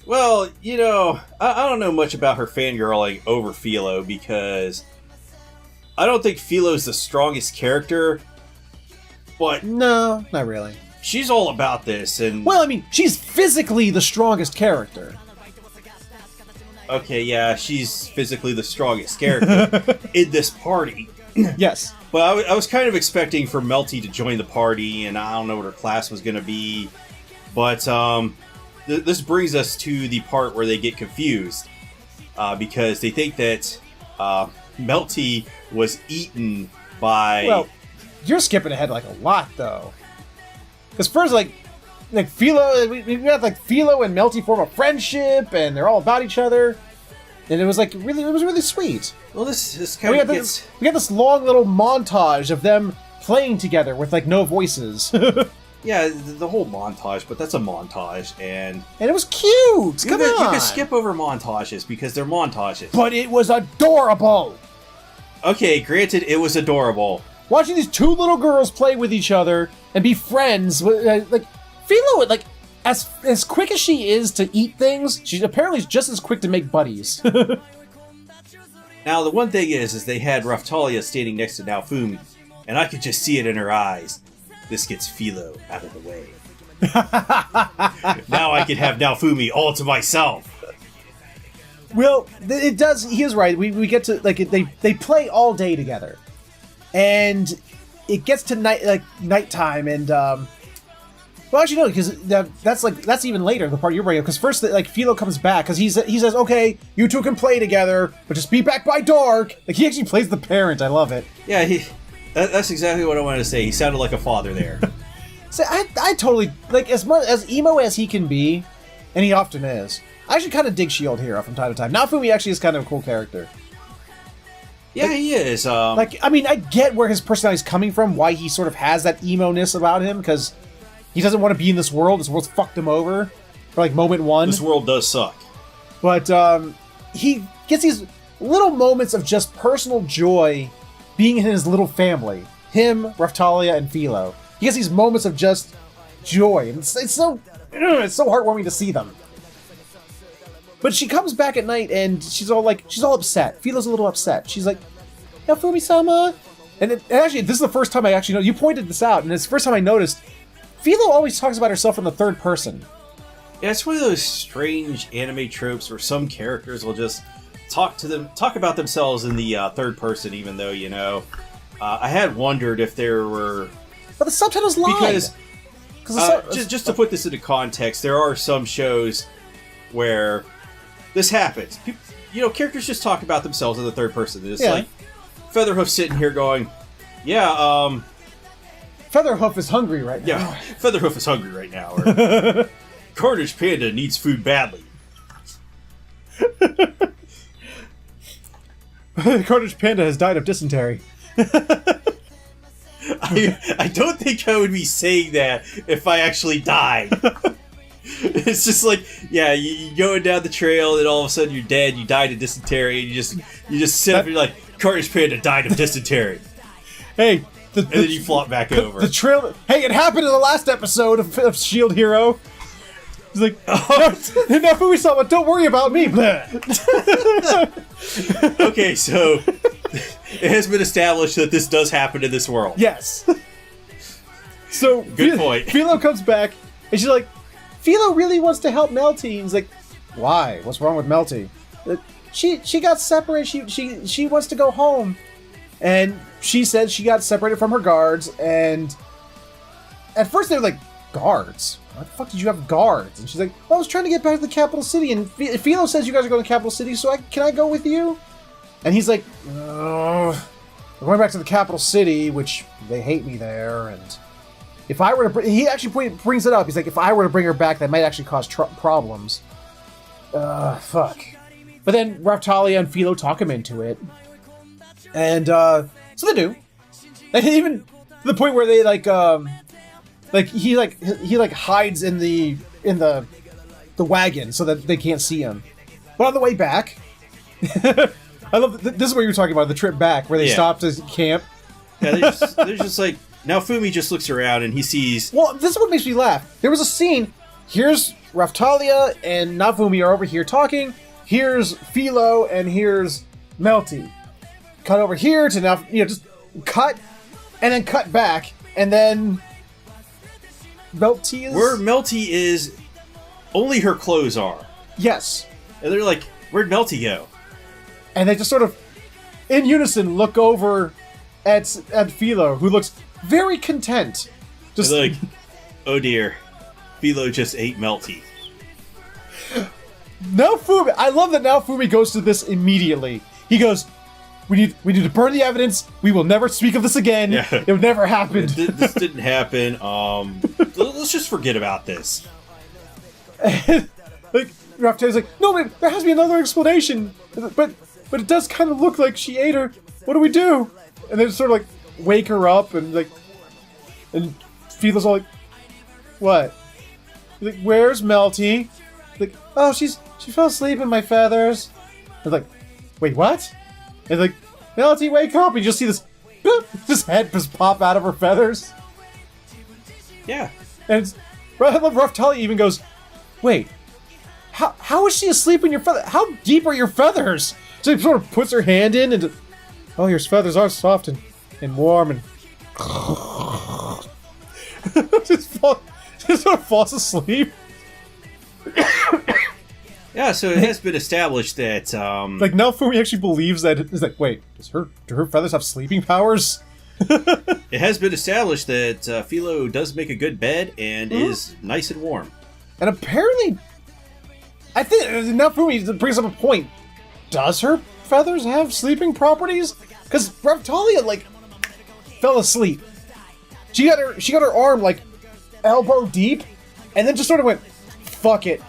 Well, you know, I don't know much about her fangirling over Philo because I don't think Philo's the strongest character, But No, not really. she's all about this, and Well, I mean, she's physically the strongest character. okay, yeah, she's physically the strongest character in this party. Yes. But I was kind of expecting for Melty to join the party, and I don't know what her class was going to be. But this brings us to the part where they get confused because they think that Melty was eaten by. Well, you're skipping ahead like a lot, though. Because first, like Philo, we got like Philo and Melty form a friendship, and they're all about each other, and it was really sweet. Well, this kind of gets. We got this long little montage of them playing together with like no voices. Yeah, the whole montage, but that's a montage, and it was cute. Come on, you can skip over montages because they're montages. But it was adorable. Okay, granted, it was adorable. Watching these two little girls play with each other and be friends, like Philo, like as quick as she is to eat things, she apparently is just as quick to make buddies. Now, the one thing is they had Raftalia standing next to Naofumi, and I could just see it in her eyes. This gets Philo out of the way. Now I can have Naofumi all to myself. Well, it does. He is right. We get to like they play all day together, and it gets to nighttime, and well, actually no, because that's even later the part you're bringing up. Because first, like Philo comes back because he says, "Okay, you two can play together, but just be back by dark." Like he actually plays the parent. I love it. Yeah, that's exactly what I wanted to say. He sounded like a father there. So I totally like as much as emo as he can be, and he often is. I actually kind of dig Shield Hero from time to time. Naofumi actually is kind of a cool character. Yeah, he is. Like, I mean, I get where his personality is coming from, why he sort of has that emo-ness about him, because he doesn't want to be in this world. This world's fucked him over for, like, moment one. This world does suck. But he gets these little moments of just personal joy being in his little family. Him, Raftalia, and Philo. He gets these moments of just joy. And it's so heartwarming to see them. But she comes back at night and she's all upset. Philo's a little upset. She's like, Naofumi-sama. And actually, this is the first time I actually know. You pointed this out, and it's the first time I noticed. Philo always talks about herself in the third person. Yeah, it's one of those strange anime tropes where some characters will just talk about themselves in the third person, even though, I had wondered if there were. But the subtitles lied. Because just to put this into context, there are some shows where this happens. People, characters just talk about themselves in the third person. It's like Featherhoof sitting here going, "Yeah, Featherhoof is hungry right now." Yeah, Featherhoof is hungry right now. Or, CarnagePanda needs food badly. CarnagePanda has died of dysentery. I don't think I would be saying that if I actually died. It's just like, yeah, you going down the trail, and all of a sudden you're dead. You died of dysentery, and you just sit up and you're like, CarnagePanda died of dysentery. Hey, and then you flop back over. The trail. Hey, it happened in the last episode of Shield Hero. He's like, Naofumi-sama, don't worry about me. Okay, so it has been established that this does happen in this world. Yes. So good point. Philo comes back, and she's like, Philo really wants to help Melty. He's like, why? What's wrong with Melty? She got separated. She wants to go home, and she said she got separated from her guards. And at first they were like, guards? Why the fuck did you have guards? And she's like, well, I was trying to get back to the capital city, and Philo says you guys are going to the capital city, so can I go with you? And he's like, we're going back to the capital city, which they hate me there, and if I were to he actually brings it up. He's like, if I were to bring her back, that might actually cause problems. Fuck. But then Raftalia and Philo talk him into it, and so they do. And even to the point where they he hides in the wagon so that they can't see him. But on the way back, I love this is what you were talking about, the trip back where they stopped to camp. Yeah, they're just like, now Fumi just looks around and he sees. Well, this is what makes me laugh. There was a scene. Here's Raftalia and Naofumi are over here talking. Here's Philo and here's Melty. Cut over here to now, just cut and then cut back. And then Melty is... Where Melty is, only her clothes are. Yes. And they're like, where'd Melty go? And they just sort of, in unison, look over at Philo, who looks very content. Just like, oh dear, Philo just ate Melty. Naofumi, I love that Naofumi goes to this immediately. He goes, we need to burn the evidence. We will never speak of this again. Yeah. It would never happen. This didn't happen. Let's just forget about this. Like, Raftalia's like, no, man, there has to be another explanation. But it does kind of look like she ate her. What do we do? And they just sort of like wake her up and like, and Philo's all like, what? He's like, where's Melty? Like, oh, she fell asleep in my feathers. And like, wait, what? And like, Melty, wake up! And you just see this, this head just pop out of her feathers. Yeah. And I love Raftalia even goes, wait, how is she asleep in your feathers? How deep are your feathers? So she sort of puts her hand in and, oh, your feathers are soft and warm and just sort of falls asleep. Yeah, so it has been established that like Naofumi actually believes that it's like, wait, do her feathers have sleeping powers? it has been established that Philo does make a good bed and is nice and warm. And apparently, I think Naofumi brings up a point. Does her feathers have sleeping properties? Because Raftalia like fell asleep. She got her arm like elbow deep, and then just sort of went, fuck it.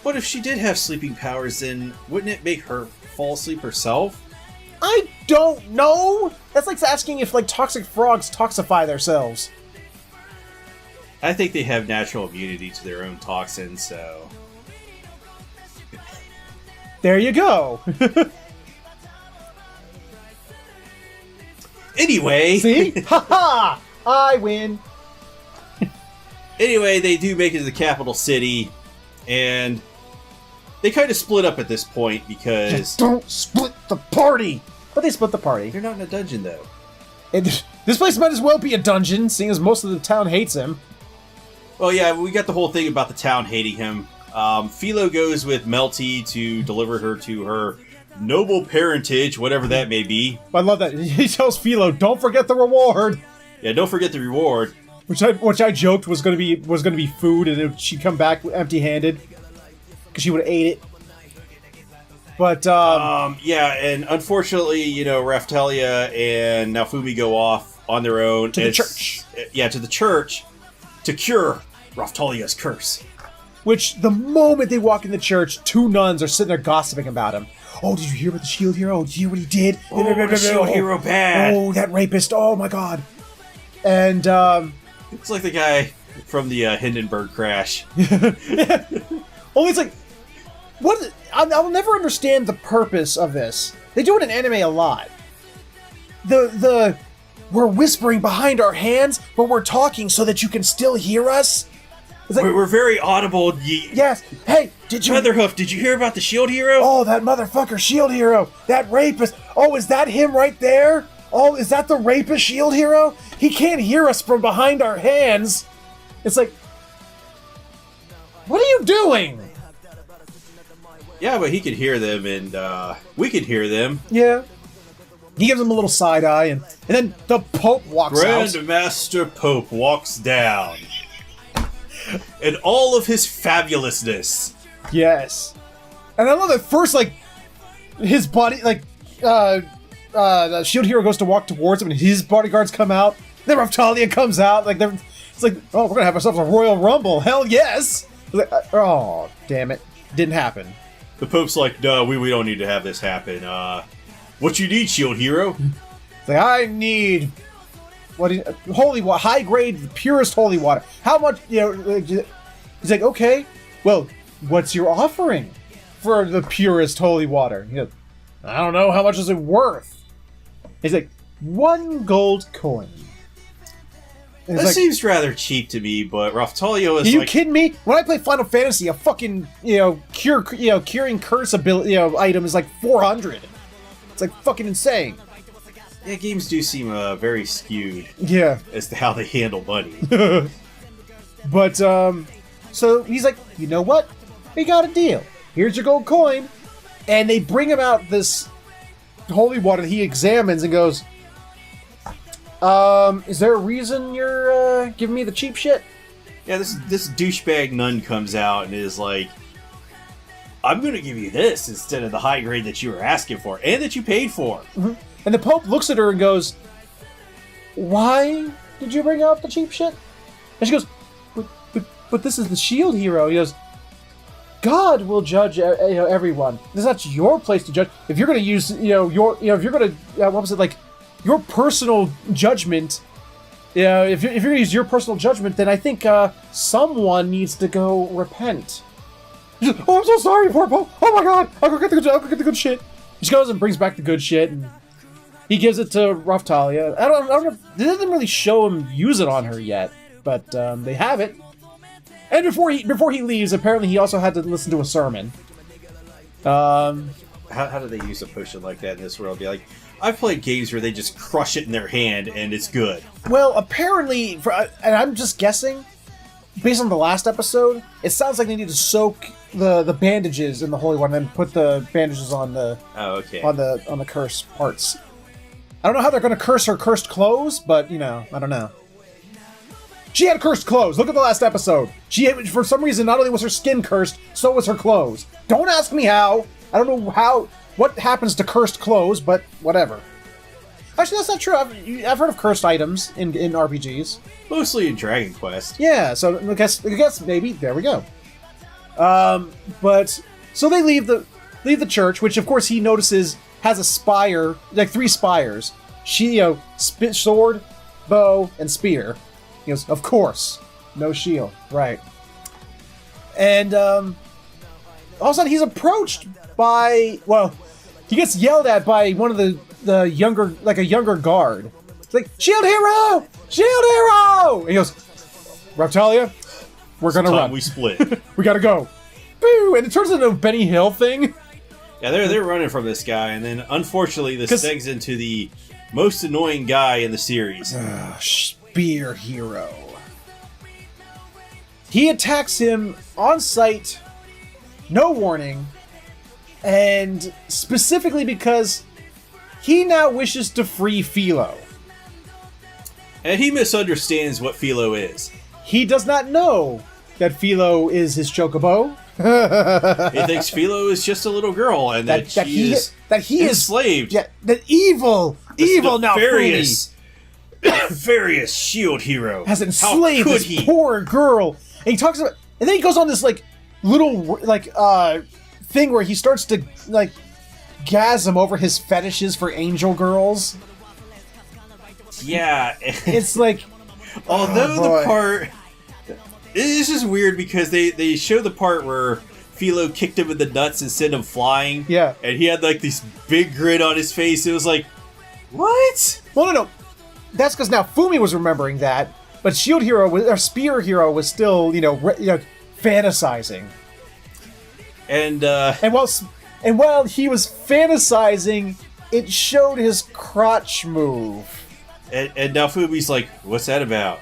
What if she did have sleeping powers, then wouldn't it make her fall asleep herself? I don't know! That's like asking if, like, toxic frogs toxify themselves. I think they have natural immunity to their own toxins, so... There you go! Anyway... See? Ha-ha! I win! Anyway, they do make it to the capital city, and... they kind of split up at this point because... Just don't split the party! But they split the party. They're not in a dungeon, though. And this place might as well be a dungeon, seeing as most of the town hates him. Well, yeah, we got the whole thing about the town hating him. Philo goes with Melty to deliver her to her noble parentage, whatever that may be. I love that. He tells Philo, don't forget the reward! Yeah, don't forget the reward. Which I joked was gonna be food, and she'd come back empty-handed. Because she would have ate it. But, yeah, and unfortunately, you know, Raftalia and Naofumi go off on their own. To the church. Yeah, to the church to cure Raftalia's curse. Which, the moment they walk in the church, two nuns are sitting there gossiping about him. Oh, did you hear about the shield hero? Did you hear what he did? Oh, the shield hero bad. Oh, that rapist. Oh, my God. And, it's like the guy from the Hindenburg crash. Only it's like, what? I'll never understand the purpose of this. They do it in anime a lot. We're whispering behind our hands, but we're talking so that you can still hear us. It's like, we're very audible. Yes. Hey, did you... Featherhoof, did you hear about the shield hero? Oh, that motherfucker shield hero. That rapist. Oh, is that him right there? Oh, is that the rapist shield hero? He can't hear us from behind our hands. It's like, what are you doing? Yeah, but he could hear them, and we could hear them. Yeah. He gives him a little side eye, and then the Pope walks out. Grandmaster Pope walks down. In all of his fabulousness. Yes. And I love that first, like, his body, like, the shield hero goes to walk towards him, and his bodyguards come out. Then Raftalia comes out. Like, it's like, oh, we're gonna have ourselves a Royal Rumble. Hell yes! Like, oh, damn it. Didn't happen. The Pope's like, no, we don't need to have this happen. What you need, shield hero? It's like, I need holy water, high grade, purest holy water. How much, you know? He's like, okay, well, what's your offering for the purest holy water? He goes, I don't know, how much is it worth? He's like, 1 gold coin. And That like, seems rather cheap to me, but Raftalia is are you like... kidding me? When I play Final Fantasy, a fucking, curing curse ability, item is like 400. It's like fucking insane. Yeah, games do seem very skewed Yeah. as to how they handle money. But, so he's like, you know what? We got a deal. Here's your gold coin. And they bring him out this holy water that he examines and goes, is there a reason you're giving me the cheap shit? Yeah, this douchebag nun comes out and is like, I'm going to give you this instead of the high grade that you were asking for and that you paid for. Mm-hmm. And the Pope looks at her and goes, why did you bring out the cheap shit? And she goes, but this is the shield hero. He goes, God will judge everyone. This is not your place to judge. If you're going to use, if you're going to, what was it, like, your personal judgment, if you're going to use your personal judgment, then I think someone needs to go repent. She's like, oh, I'm so sorry, poor Pope. Oh my God, I'll go get the good shit. She goes and brings back the good shit, and he gives it to Raftalia. I don't know. They didn't really show him use it on her yet, but they have it. And before he leaves, apparently he also had to listen to a sermon. How do they use a potion like that in this world? Be like, I've played games where they just crush it in their hand and it's good. Well, apparently, and I'm just guessing, based on the last episode, it sounds like they need to soak the bandages in the holy one and then put the bandages on the on the cursed parts. I don't know how they're going to curse her cursed clothes, but I don't know. She had cursed clothes. Look at the last episode. For some reason, not only was her skin cursed, so was her clothes. Don't ask me how. I don't know what happens to cursed clothes, but whatever. Actually, that's not true. I've heard of cursed items in RPGs. Mostly in Dragon Quest. Yeah, so I guess maybe there we go. But so they leave the church, which of course he notices has a spire, like 3 spires. Sword, bow, and spear. He goes, of course, no shield, right? And all of a sudden he's approached by, he gets yelled at by one of the younger, like a younger guard. It's like, shield hero! Shield hero! And he goes, Raftalia, we're gonna run. We split. We gotta go. Boo! And it turns into a Benny Hill thing. Yeah, they're running from this guy, and then unfortunately this segs into the most annoying guy in the series. Spear hero. He attacks him on sight, no warning, and specifically because he now wishes to free Philo. And he misunderstands what Philo is. He does not know that Philo is his chocobo. He thinks Philo is just a little girl, and that he is enslaved. Yeah, that evil now nefarious shield hero has enslaved this poor girl. And he talks about, and then he goes on this little thing where he starts to gasm over his fetishes for angel girls. Yeah, it's like, although the part, it's just weird because they show the part where Philo kicked him in the nuts and sent him flying. Yeah, and he had this big grin on his face. It was like, what? Well, no. That's because now Fumi was remembering that, but Spear Hero was still, fantasizing. And while he was fantasizing, it showed his crotch move. And now Fumi's like, what's that about?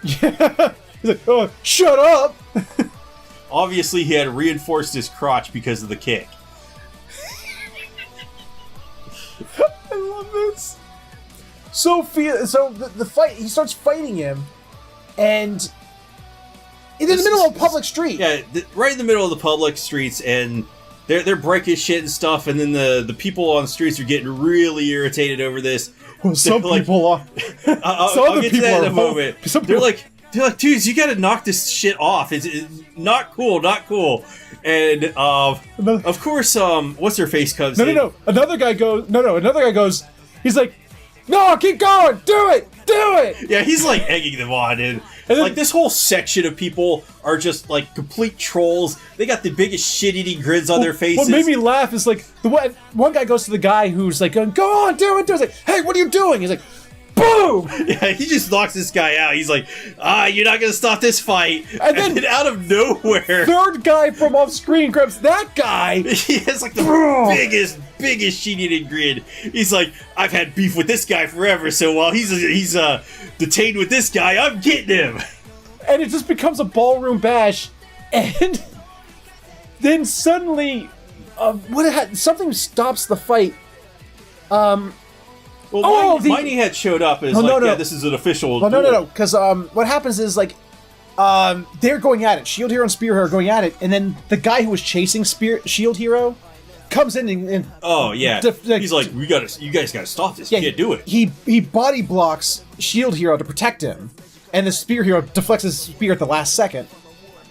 Yeah. He's like, oh, shut up! Obviously, he had reinforced his crotch because of the kick. I love this. So the fight, he starts fighting him, and in the middle of a public street. Yeah, right in the middle of the public streets, and they're breaking shit and stuff, and then the people on the streets are getting really irritated over this. Well, some people are. I'll get to that in a moment. They're like, dudes, you gotta knock this shit off. It's not cool, not cool. And of course, what's her face comes in. No. Another guy goes. He's like, no, keep going, do it. Yeah, he's egging them on, and then, this whole section of people are just complete trolls. They got the biggest shit-eating grins on their faces. What made me laugh is the one guy goes to the guy who's like, going, go on, do it. He's like, hey, what are you doing? He's like, boom! Yeah, he just knocks this guy out. He's like, you're not gonna stop this fight. And then out of nowhere, third guy from off screen grabs that guy. He has the biggest biggest shit-eating grin. He's like, I've had beef with this guy forever, so while he's detained with this guy, I'm getting him. And it just becomes a ballroom bash, and then suddenly, something stops the fight. Well, Mighty Head showed up as this is an official. No, because what happens is like, they're going at it. Shield Hero and Spear Hero are going at it, and then the guy who was chasing Shield Hero comes in and he's like, you guys gotta stop this. You can't do it. He body blocks Shield Hero to protect him, and the Spear Hero deflects his spear at the last second,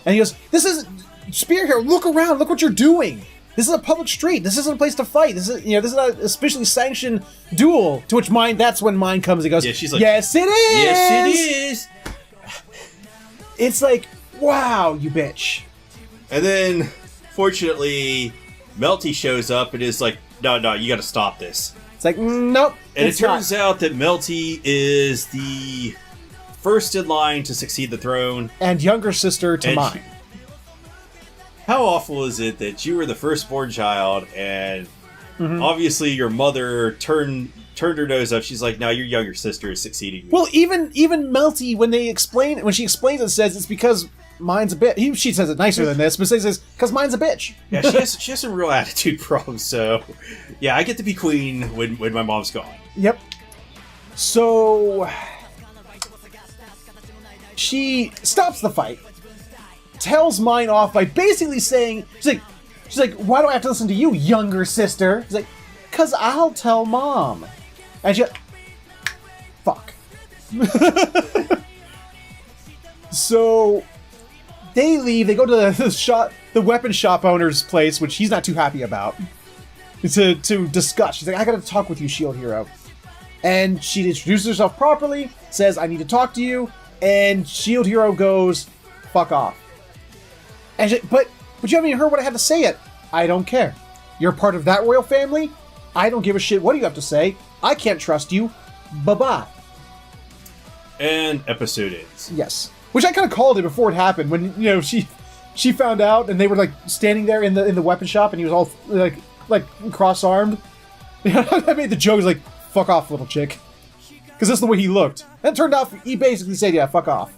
and he goes, "This is Spear Hero. Look around. Look what you're doing. This is a public street. This isn't a place to fight. This is not a especially sanctioned duel." To which that's when Mine comes and goes, yeah, she's like, "Yes, it is. Yes, it is." It's like, wow, you bitch. And then, fortunately, Melty shows up and is like, no, you gotta stop this. It's like, nope. And it turns out that Melty is the first in line to succeed the throne. And younger sister to Mine. How awful is it that you were the firstborn child and obviously your mother turned her nose up. She's like, no, your younger sister is succeeding me. Well, even Melty, when she explains it, says it's because Mine's a bitch. She says it nicer than this, but says because Mine's a bitch. Yeah, she has some real attitude problems, so yeah, I get to be queen when my mom's gone. Yep. So she stops the fight, tells Mine off by basically saying, she's like, why do I have to listen to you, younger sister? She's like, because I'll tell Mom. And she, fuck. So they leave. They go to the weapon shop owner's place, which he's not too happy about, to discuss. She's like, I gotta talk with you, Shield Hero. And she introduces herself properly, says, I need to talk to you, and Shield Hero goes, fuck off. And but you haven't even heard what I had to say yet. I don't care. You're part of that royal family. I don't give a shit what you have to say. I can't trust you. Bye-bye. And episode ends. Yes. Which I kind of called it before it happened, when, she found out, and they were, like, standing there in the weapon shop, and he was all, like cross-armed. I made the joke, like, fuck off, little chick. Because that's the way he looked. And it turned out, he basically said, yeah, fuck off.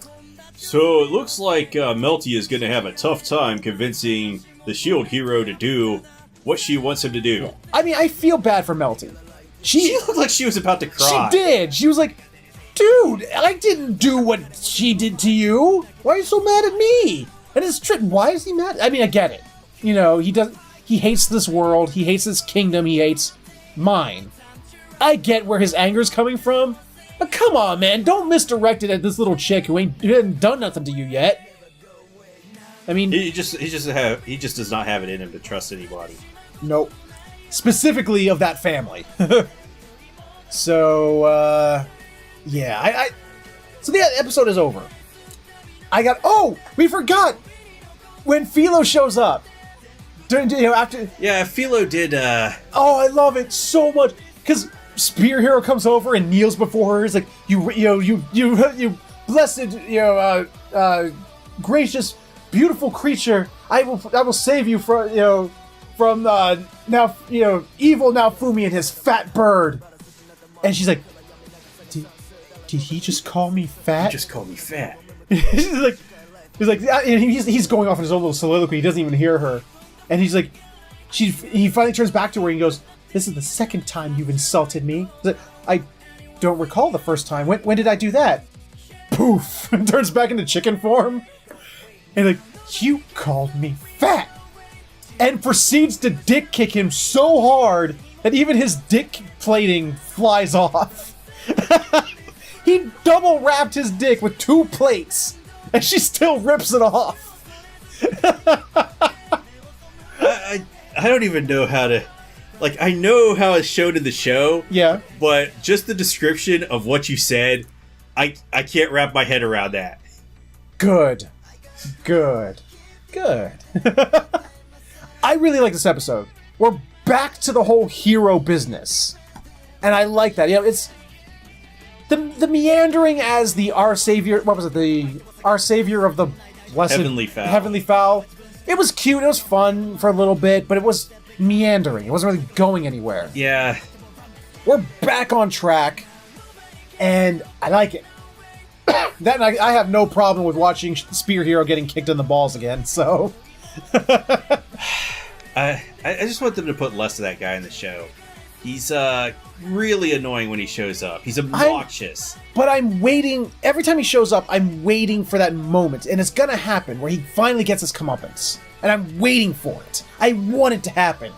So it looks like Melty is going to have a tough time convincing the Shield Hero to do what she wants him to do. Yeah. I mean, I feel bad for Melty. She looked like she was about to cry. She did. She was like, dude, I didn't do what she did to you. Why are you so mad at me? And it's Triton. Why is he mad? I mean, I get it. He hates this world. He hates this kingdom. He hates Mine. I get where his anger's coming from. But come on, man. Don't misdirect it at this little chick who hasn't done nothing to you yet. I mean, he just does not have it in him to trust anybody. Nope. Specifically of that family. So, yeah. So the episode is over. We forgot! When Philo shows up. After... Yeah, Philo did, Oh, I love it so much. Because Spear Hero comes over and kneels before her. He's like, you blessed, gracious, beautiful creature. I will save you from now, evil Naofumi and his fat bird. And she's like, did he just call me fat? He just called me fat. he's like, and he's going off in his own little soliloquy. He doesn't even hear her. And he's like, he finally turns back to her and he goes, this is the second time you've insulted me. He's like, I don't recall the first time. When did I do that? Poof! And turns back into chicken form. And like, you called me fat! And proceeds to dick kick him so hard that even his dick plating flies off. He double wrapped his dick with 2 plates, and she still rips it off. I don't even know how to... Like, I know how it's shown in the show. Yeah. But just the description of what you said, I can't wrap my head around that. Good. I really like this episode. We're back to the whole hero business. And I like that. It's... The meandering as our savior... What was it? Our savior of the blessed... Heavenly Fowl. It was cute. It was fun for a little bit, but it was meandering. It wasn't really going anywhere. Yeah. We're back on track, and I like it. That I have no problem with watching Spear Hero getting kicked in the balls again, so... I just want them to put less of that guy in the show. He's really annoying when he shows up. He's obnoxious. But I'm waiting... Every time he shows up, I'm waiting for that moment, and it's gonna happen, where he finally gets his comeuppance. And I'm waiting for it. I want it to happen.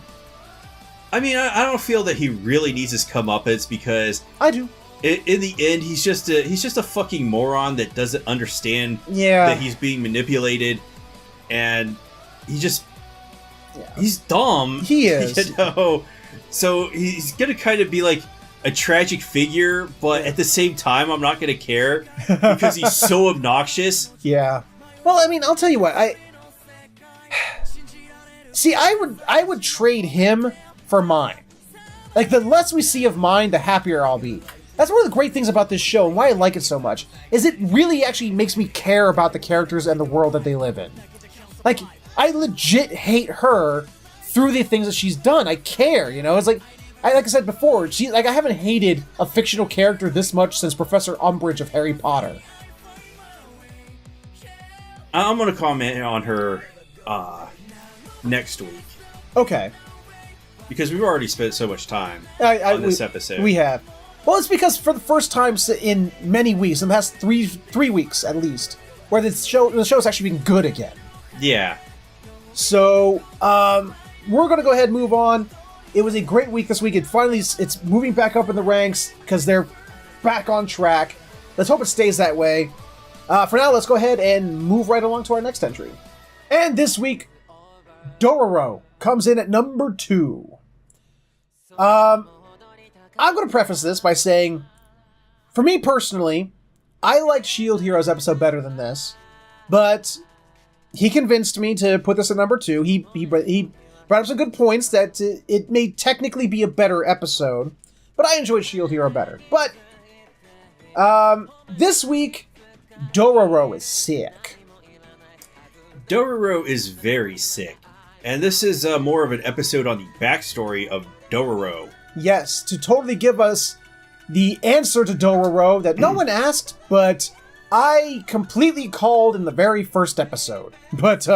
I mean, I don't feel that he really needs his comeuppance, because... I do. In the end, he's just a fucking moron that doesn't understand that he's being manipulated, and he's dumb. He is. You know? So he's gonna kind of be like a tragic figure, but at the same time, I'm not gonna care because he's so obnoxious. Yeah. Well, I mean, I'll tell you what. I would trade him for mine. Like, the less we see of mine, the happier I'll be. That's one of the great things about this show, and why I like it so much, is it really actually makes me care about the characters and the world that they live in. Like, I legit hate her through the things that she's done. I care, you know? It's like I said before, I haven't hated a fictional character this much since Professor Umbridge of Harry Potter. I'm going to comment on her next week. Okay. Because we've already spent so much time on this episode. We have. Well, it's because for the first time in many weeks, in the past three weeks at least, where the show's actually been good again. Yeah. So, we're going to go ahead and move on. It was a great week this week. It's moving back up in the ranks because they're back on track. Let's hope it stays that way. For now, let's go ahead and move right along to our next entry. And this week, Dororo comes in at number 2. I'm going to preface this by saying, for me personally, I liked Shield Hero's episode better than this, but he convinced me to put this at number 2. He brought up some good points that it may technically be a better episode, but I enjoyed Shield Hero better. But this week, Dororo is sick. Dororo is very sick, and this is more of an episode on the backstory of Dororo. Yes, to totally give us the answer to Dororo that no one asked, but I completely called in the very first episode. But,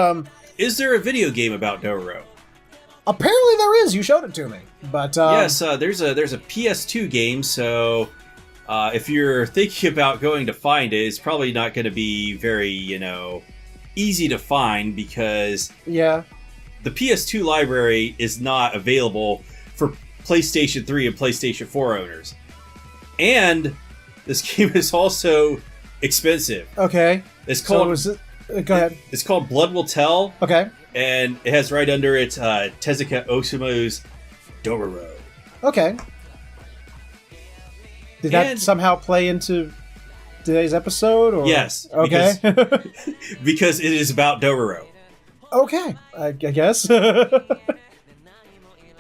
is there a video game about Dororo? Apparently there is. You showed it to me. But, yes, there's a PS2 game, so if you're thinking about going to find it, it's probably not going to be very, easy to find because the PS2 library is not available for PlayStation 3 and PlayStation 4 owners. And this game is also expensive. Okay. It's called... go ahead. It's called Blood Will Tell. Okay. And it has right under it Tezuka Osamu's Dororo. Okay. Did that somehow play into today's episode? Or? Yes. Okay. Because it is about Dororo. Okay. I guess.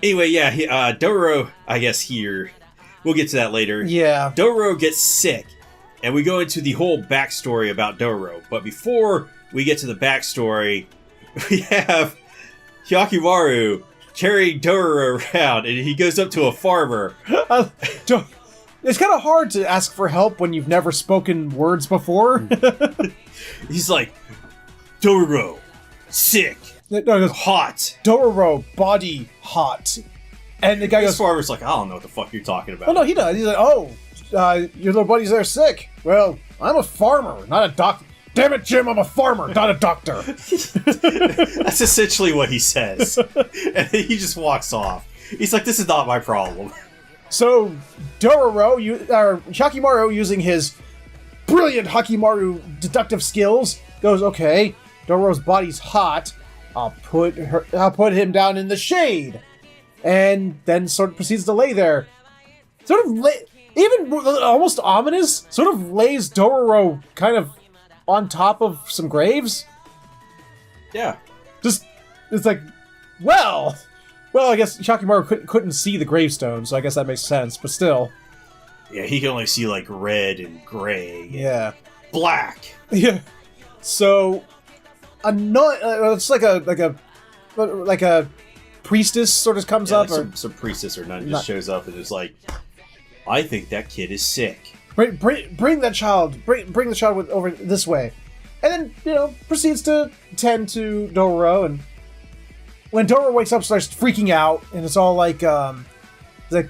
Anyway, Dororo, I guess here, we'll get to that later. Yeah. Dororo gets sick, and we go into the whole backstory about Dororo. But before we get to the backstory, we have Hyakimaru carrying Dororo around, and he goes up to a farmer. It's kind of hard to ask for help when you've never spoken words before. He's like, Dororo, sick. No, he goes, hot. Dororo, body, hot. And the guy This goes... farmer's like, I don't know what the fuck you're talking about. Oh, no, he does. He's like, your little buddies there sick. Well, I'm a farmer, not a doctor. Damn it, Jim, I'm a farmer, not a doctor. That's essentially what he says. And he just walks off. He's like, this is not my problem. So, Hyakimaru, using his brilliant Hyakimaru deductive skills, goes, okay, Dororo's body's hot. I'll put him down in the shade, and then sort of proceeds to lay there. Sort of even almost ominous. Sort of lays Dororo kind of on top of some graves. Yeah. Just it's like, well, I guess Hyakimaru couldn't see the gravestone, so I guess that makes sense. But still, yeah, he can only see like red and gray. Yeah. Black. Yeah. So. It's like a priestess sort of comes up. Like some priestess or nun just shows up and is like, I think that kid is sick. Bring that child. Bring the child over this way. And then, proceeds to tend to Dororo. And when Dororo wakes up, starts freaking out. And it's all like, where's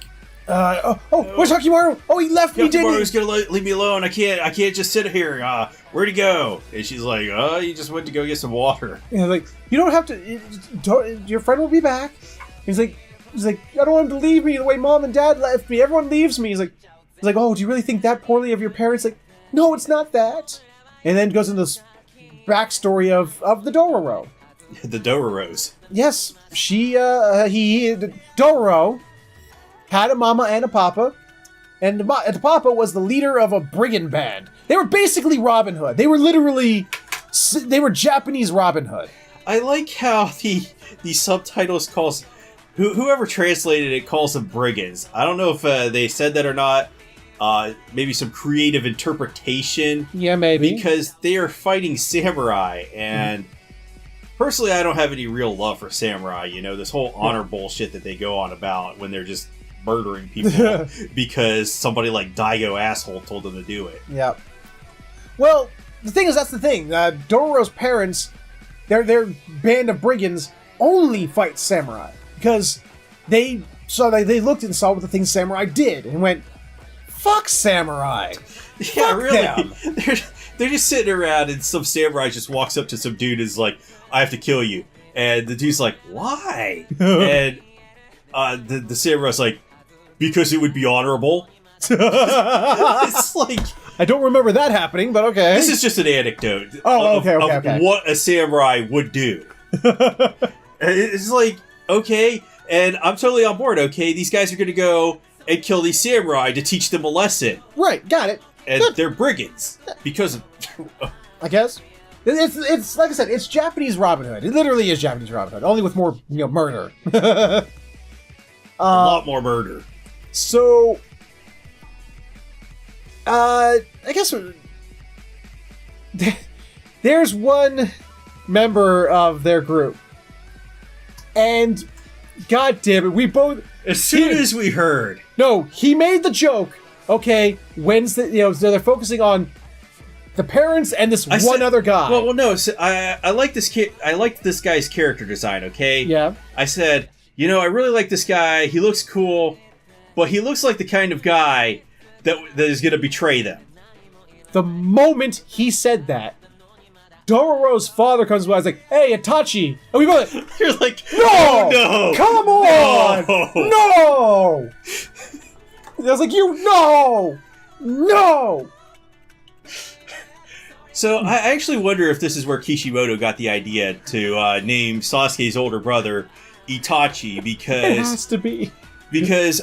Hakimaru? Oh, he left me, didn't he? Hakimaru's gonna leave me alone. I can't just sit here. Where'd he go? And she's like, he just went to go get some water. And like, you don't have to. Your friend will be back. He's like, I don't want him to leave me the way mom and dad left me. Everyone leaves me. He's like, oh, do you really think that poorly of your parents? Like, no, it's not that. And then goes into this backstory of the Dororo. The Dororos. Yes, Dororo had a mama and a papa, and the papa was the leader of a brigand band. They were basically Robin Hood. They were Japanese Robin Hood. I like how the subtitles calls whoever translated it calls them brigands. I don't know if they said that or not. Maybe some creative interpretation. Yeah, maybe. Because they are fighting samurai, and personally, I don't have any real love for samurai. This whole honor bullshit that they go on about when they're just murdering people because somebody like Daigo asshole told them to do it. Yeah. Well, the thing is, that's the thing. Dororo's parents, their band of brigands, only fight samurai because they looked and saw what the things samurai did and went, fuck samurai. Yeah, fuck really. them. They're just sitting around and some samurai just walks up to some dude and is like, I have to kill you. And the dude's like, why? And the samurai's like, because it would be honorable. It's like, I don't remember that happening, but okay. This is just an anecdote. Okay. What a samurai would do. It's like, okay, and I'm totally on board. Okay, these guys are going to go and kill these samurai to teach them a lesson. Right, got it. And they're brigands because of... I guess. It's like I said, it's Japanese Robin Hood. It literally is Japanese Robin Hood, only with more, murder. A lot more murder. So, I guess there's one member of their group, and god damn it, we both... As soon as we heard... No, he made the joke, okay, so they're focusing on the parents and this other guy. Well, no, so I like this kid. I liked this guy's character design. Okay. Yeah. I said, I really like this guy. He looks cool, but he looks like the kind of guy that is going to betray them. The moment he said that, Dororo's father comes by. He's like, "Hey, Itachi!" And we both. You're like, "No, oh, no, come on, no!" I was like, no." So I actually wonder if this is where Kishimoto got the idea to name Sasuke's older brother Itachi, because it has to be. Because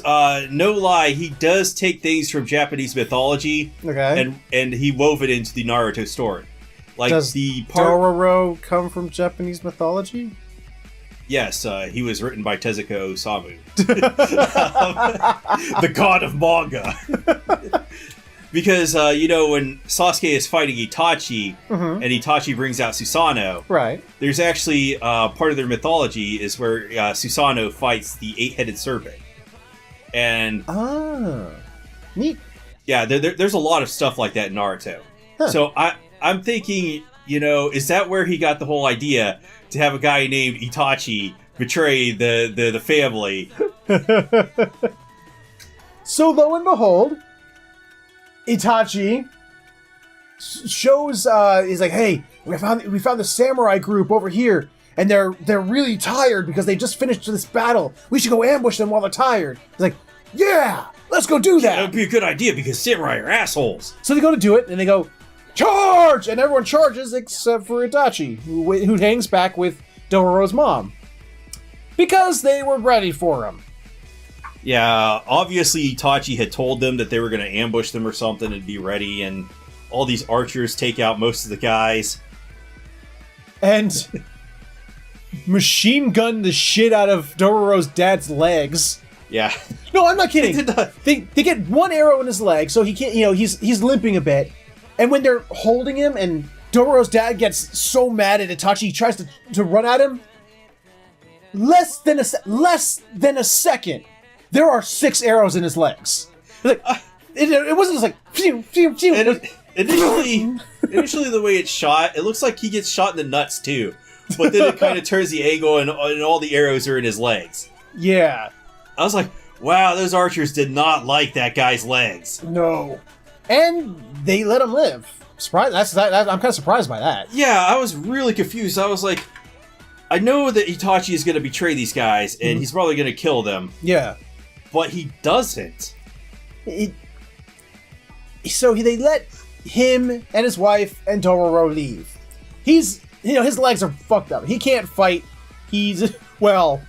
no lie, he does take things from Japanese mythology, okay, and he wove it into the Naruto story. Like, does Dororo come from Japanese mythology? Yes, he was written by Tezuka Osamu, the god of manga. Because, when Sasuke is fighting Itachi, and Itachi brings out Susanoo, right? There's actually part of their mythology is where Susanoo fights the 8-headed serpent. And neat. Yeah, there's a lot of stuff like that in Naruto. Huh. So I'm thinking, is that where he got the whole idea to have a guy named Itachi betray the family? So lo and behold, Itachi shows he's like, "Hey, we found the samurai group over here, and they're really tired because they just finished this battle. We should go ambush them while they're tired." He's like, "Yeah, let's go do that." That would be a good idea because samurai are assholes. So they go to do it, and they go, "Charge!" And everyone charges except for Itachi, who hangs back with Dororo's mom because they were ready for him. Yeah, obviously Itachi had told them that they were going to ambush them or something and be ready, and all these archers take out most of the guys. And machine gun the shit out of Dororo's dad's legs. Yeah. No, I'm not kidding. They get one arrow in his leg, so he can't, he's limping a bit. And when they're holding him, and Dororo's dad gets so mad at Itachi, he tries to run at him. less than a second, there are 6 arrows in his legs. Like, it wasn't just like phew, phew, phew. Initially, the way it's shot, it looks like he gets shot in the nuts too. But then it kind of turns the angle, and all the arrows are in his legs. Yeah. I was like, wow, those archers did not like that guy's legs. No. And they let him live. I'm kind of surprised by that. Yeah, I was really confused. I was like, I know that Itachi is going to betray these guys, and he's probably going to kill them. Yeah. But he doesn't. So they let him and his wife and Dororo leave. His legs are fucked up. He can't fight. Well,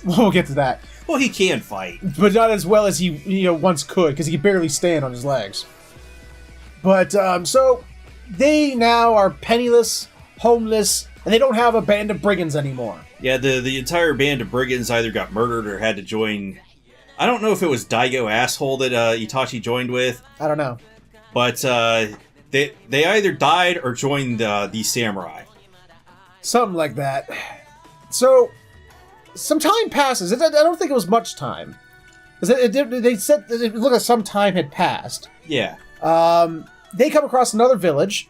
we'll get to that. Well, he can fight. But not as well as he once could, because he could barely stand on his legs. But, so, they now are penniless, homeless, and they don't have a band of brigands anymore. Yeah, the entire band of brigands either got murdered or had to join... I don't know if it was Daigo Asshole that Itachi joined with. I don't know. But they either died or joined the samurai. Something like that. So, some time passes. I don't think it was much time. They said it looked like some time had passed. Yeah. They come across another village,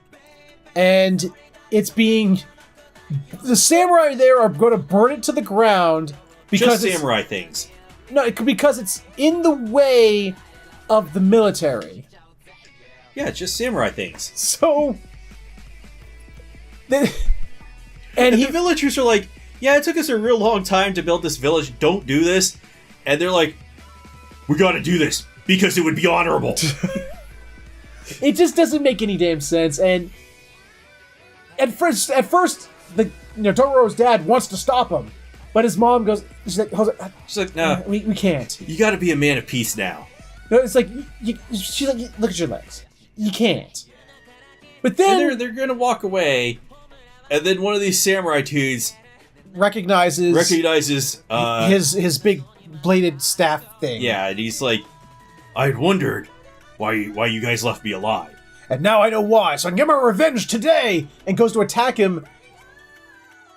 and it's being... The samurai there are going to burn it to the ground because Just samurai things. No, because it's in the way of the military. Yeah, it's just samurai things. So... the villagers are like, yeah, it took us a real long time to build this village. Don't do this. And they're like, we gotta do this because it would be honorable. It just doesn't make any damn sense. And at first, Dororo's dad wants to stop him, but his mom goes, she's like, no, we can't. You gotta be a man of peace now. No, it's like, she's like, look at your legs. You can't. But then and they're gonna walk away, and then one of these samurai dudes recognizes his big bladed staff thing. Yeah, and he's like, I'd wondered why you guys left me alive. And now I know why, so I can get my revenge today! And goes to attack him.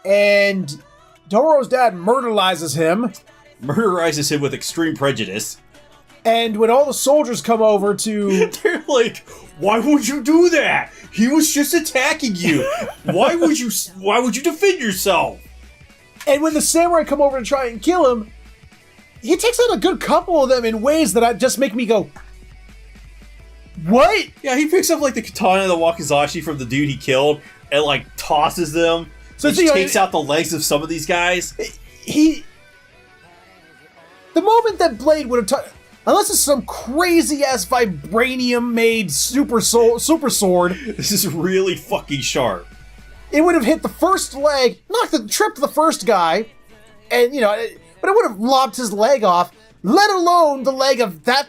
And Dororo's dad murderizes him. Murderizes him with extreme prejudice. And when all the soldiers come over to... They're like, why would you do that? He was just attacking you. Why would you defend yourself? And when the samurai come over to try and kill him, he takes out a good couple of them in ways that just make me go, what? Yeah, he picks up like the katana and the wakizashi from the dude he killed and like tosses them. So he takes out the legs of some of these guys. The moment that blade would have touched... Unless it's some crazy-ass vibranium-made super sword. This is really fucking sharp. It would have hit the first leg, tripped the first guy, and, but it would have lopped his leg off, let alone the leg of that,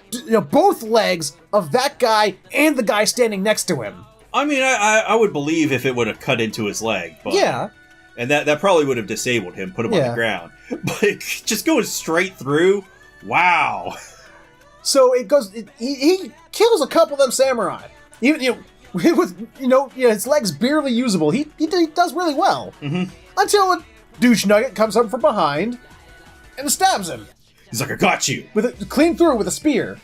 both legs of that guy and the guy standing next to him. I mean, I would believe if it would have cut into his leg. But, yeah. And that probably would have disabled him, put him on the ground. But just going straight through, wow. So it goes, he kills a couple of them samurai. Even, with, his legs barely usable. He does really well. Mm-hmm. Until a douche nugget comes up from behind and stabs him. He's like, I got you. Clean through with a spear.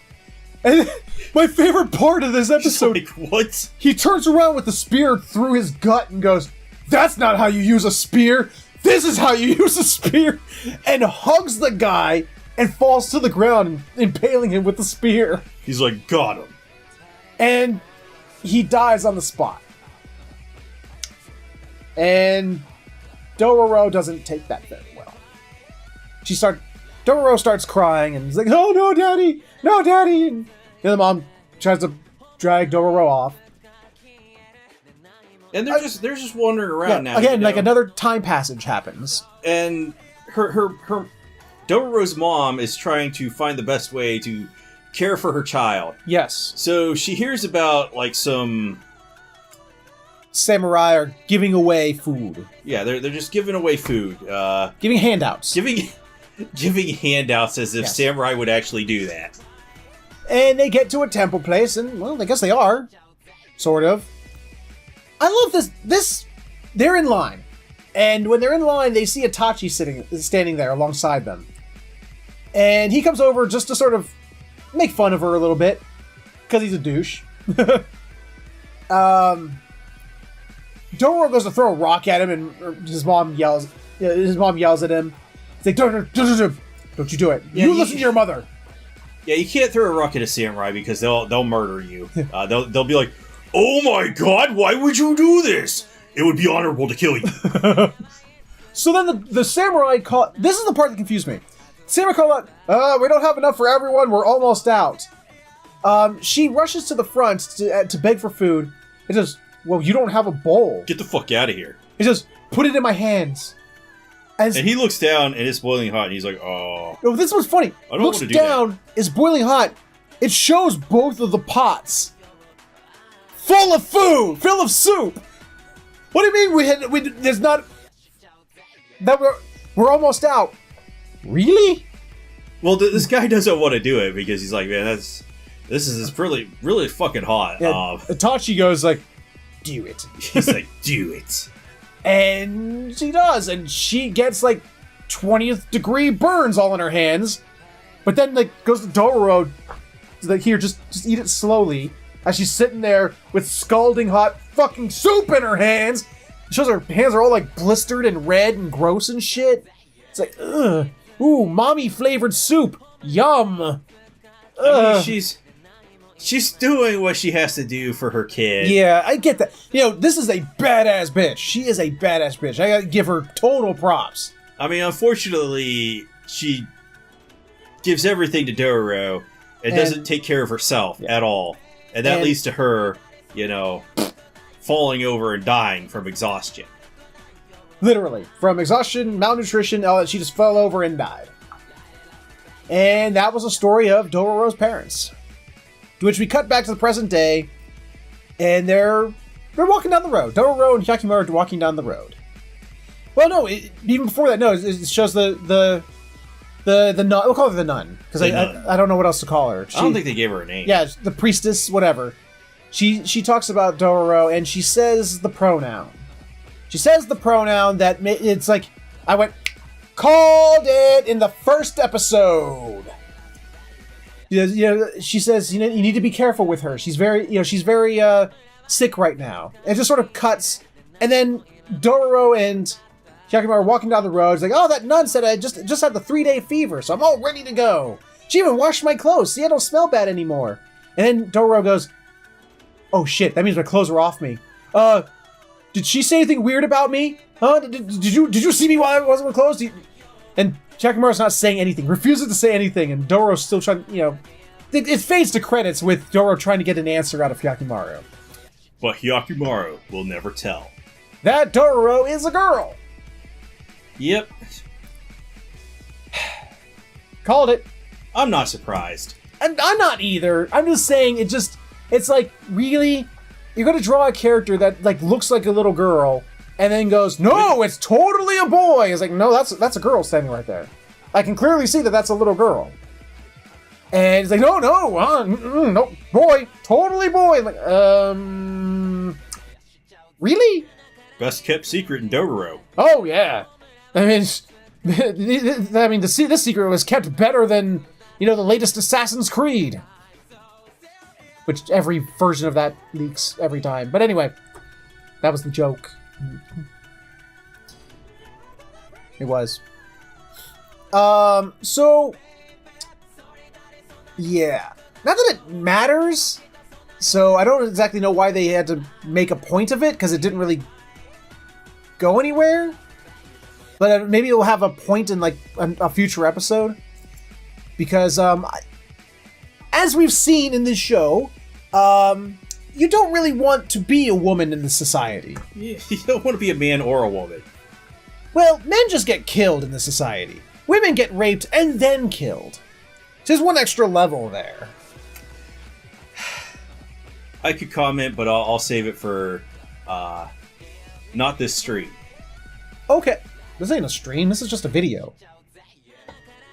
And my favorite part of this episode... He's like, what? He turns around with the spear through his gut and goes, that's not how you use a spear. This is how you use a spear. And hugs the guy and falls to the ground, impaling him with the spear. He's like, got him. And he dies on the spot. And Dororo doesn't take that very well. Dororo starts crying and is like, oh, no, Daddy! No, Daddy! And the other mom tries to drag Dororo off. And they're just wandering around now. Again, like another time passage happens. And her Dororo's mom is trying to find the best way to care for her child. Yes. So she hears about like some samurai are giving away food. Yeah, they're just giving away food. Giving handouts. Giving handouts as if samurai would actually do that. And they get to a temple place, and well, I guess they are, sort of. I love this. They're in line, And when they're in line, they see Itachi standing there alongside them. And he comes over just to sort of make fun of her a little bit, because he's a douche. Dororo goes to throw a rock at him, and his mom yells at him. He's like, don't you do it. Yeah, you listen to your mother. Yeah, you can't throw a rock at a samurai because they'll murder you. They'll be like, oh my god, why would you do this? It would be honorable to kill you. So then the samurai call. This is the part that confused me. Samurai call out, we don't have enough for everyone, we're almost out. She rushes to the front to beg for food. It says, well, you don't have a bowl. Get the fuck out of here. He says, put it in my hands. And he looks down and it's boiling hot and he's like, oh. Oh, this was funny. I don't want to do down, it's boiling hot. It shows both of the pots. Full of food! Full of soup! What do you mean there's not... That we're almost out. Really? Well, this guy doesn't want to do it because he's like, man, this is really, really fucking hot. Yeah, Itachi goes like, do it. He's like, do it. And she does, and she gets like 20th degree burns all in her hands. But then like goes to Dororo, like, here, just eat it slowly. As she's sitting there with scalding hot fucking soup in her hands. It shows her hands are all like blistered and red and gross and shit. It's like, ugh. Ooh, mommy flavored soup. Yum. I mean, she's doing what she has to do for her kid. Yeah, I get that. You know, this is a badass bitch. She is a badass bitch. I gotta give her total props. I mean, unfortunately, she gives everything to Dororo and doesn't take care of herself at all. And that leads to her, falling over and dying from exhaustion. Literally. From exhaustion, malnutrition, all that, she just fell over and died. And that was the story of Dororo's parents. To which we cut back to the present day, and they're walking down the road. Dororo and Hyakimaru are walking down the road. Well, no, even before that, no, it shows the nun. We'll call her the nun, because I don't know what else to call her. I don't think they gave her a name. Yeah, the priestess, whatever. She talks about Dororo, and she says the pronoun. She says the pronoun that it's like, I called it in the first episode. She says, you need to be careful with her. She's very sick right now. It just sort of cuts, and then Dororo and Hyakimaru are walking down the road. It's like, oh, that nun said I just had the 3-day fever, so I'm all ready to go. She even washed my clothes. See, I don't smell bad anymore. And then Dororo goes, oh shit, that means my clothes are off me. Did she say anything weird about me? Huh? Did you see me while I wasn't with clothes? And Hyakimaru's not saying anything, refuses to say anything, and Dororo's still trying, it fades to credits with Dororo trying to get an answer out of Hyakimaru. But Hyakimaru will never tell. That Dororo is a girl! Yep. Called it. I'm not surprised. I'm not either. I'm just saying, it's like, really? You're gonna draw a character that, like, looks like a little girl, and then goes, no, it's totally a boy! It's like, no, that's a girl standing right there. I can clearly see that that's a little girl. And it's like, no, boy, totally boy. I'm like, really? Best kept secret in Dororo. Oh, yeah. I mean, this secret was kept better than, the latest Assassin's Creed. Which every version of that leaks every time. But anyway, that was the joke. It was. So, yeah. Not that it matters. So I don't exactly know why they had to make a point of it, because it didn't really go anywhere. But maybe it'll have a point in, like, a future episode. Because, as we've seen in this show, you don't really want to be a woman in this society. You don't want to be a man or a woman. Well, men just get killed in this society. Women get raped and then killed. There's one extra level there. I could comment, but I'll save it for not this stream. Okay. This ain't a stream, this is just a video.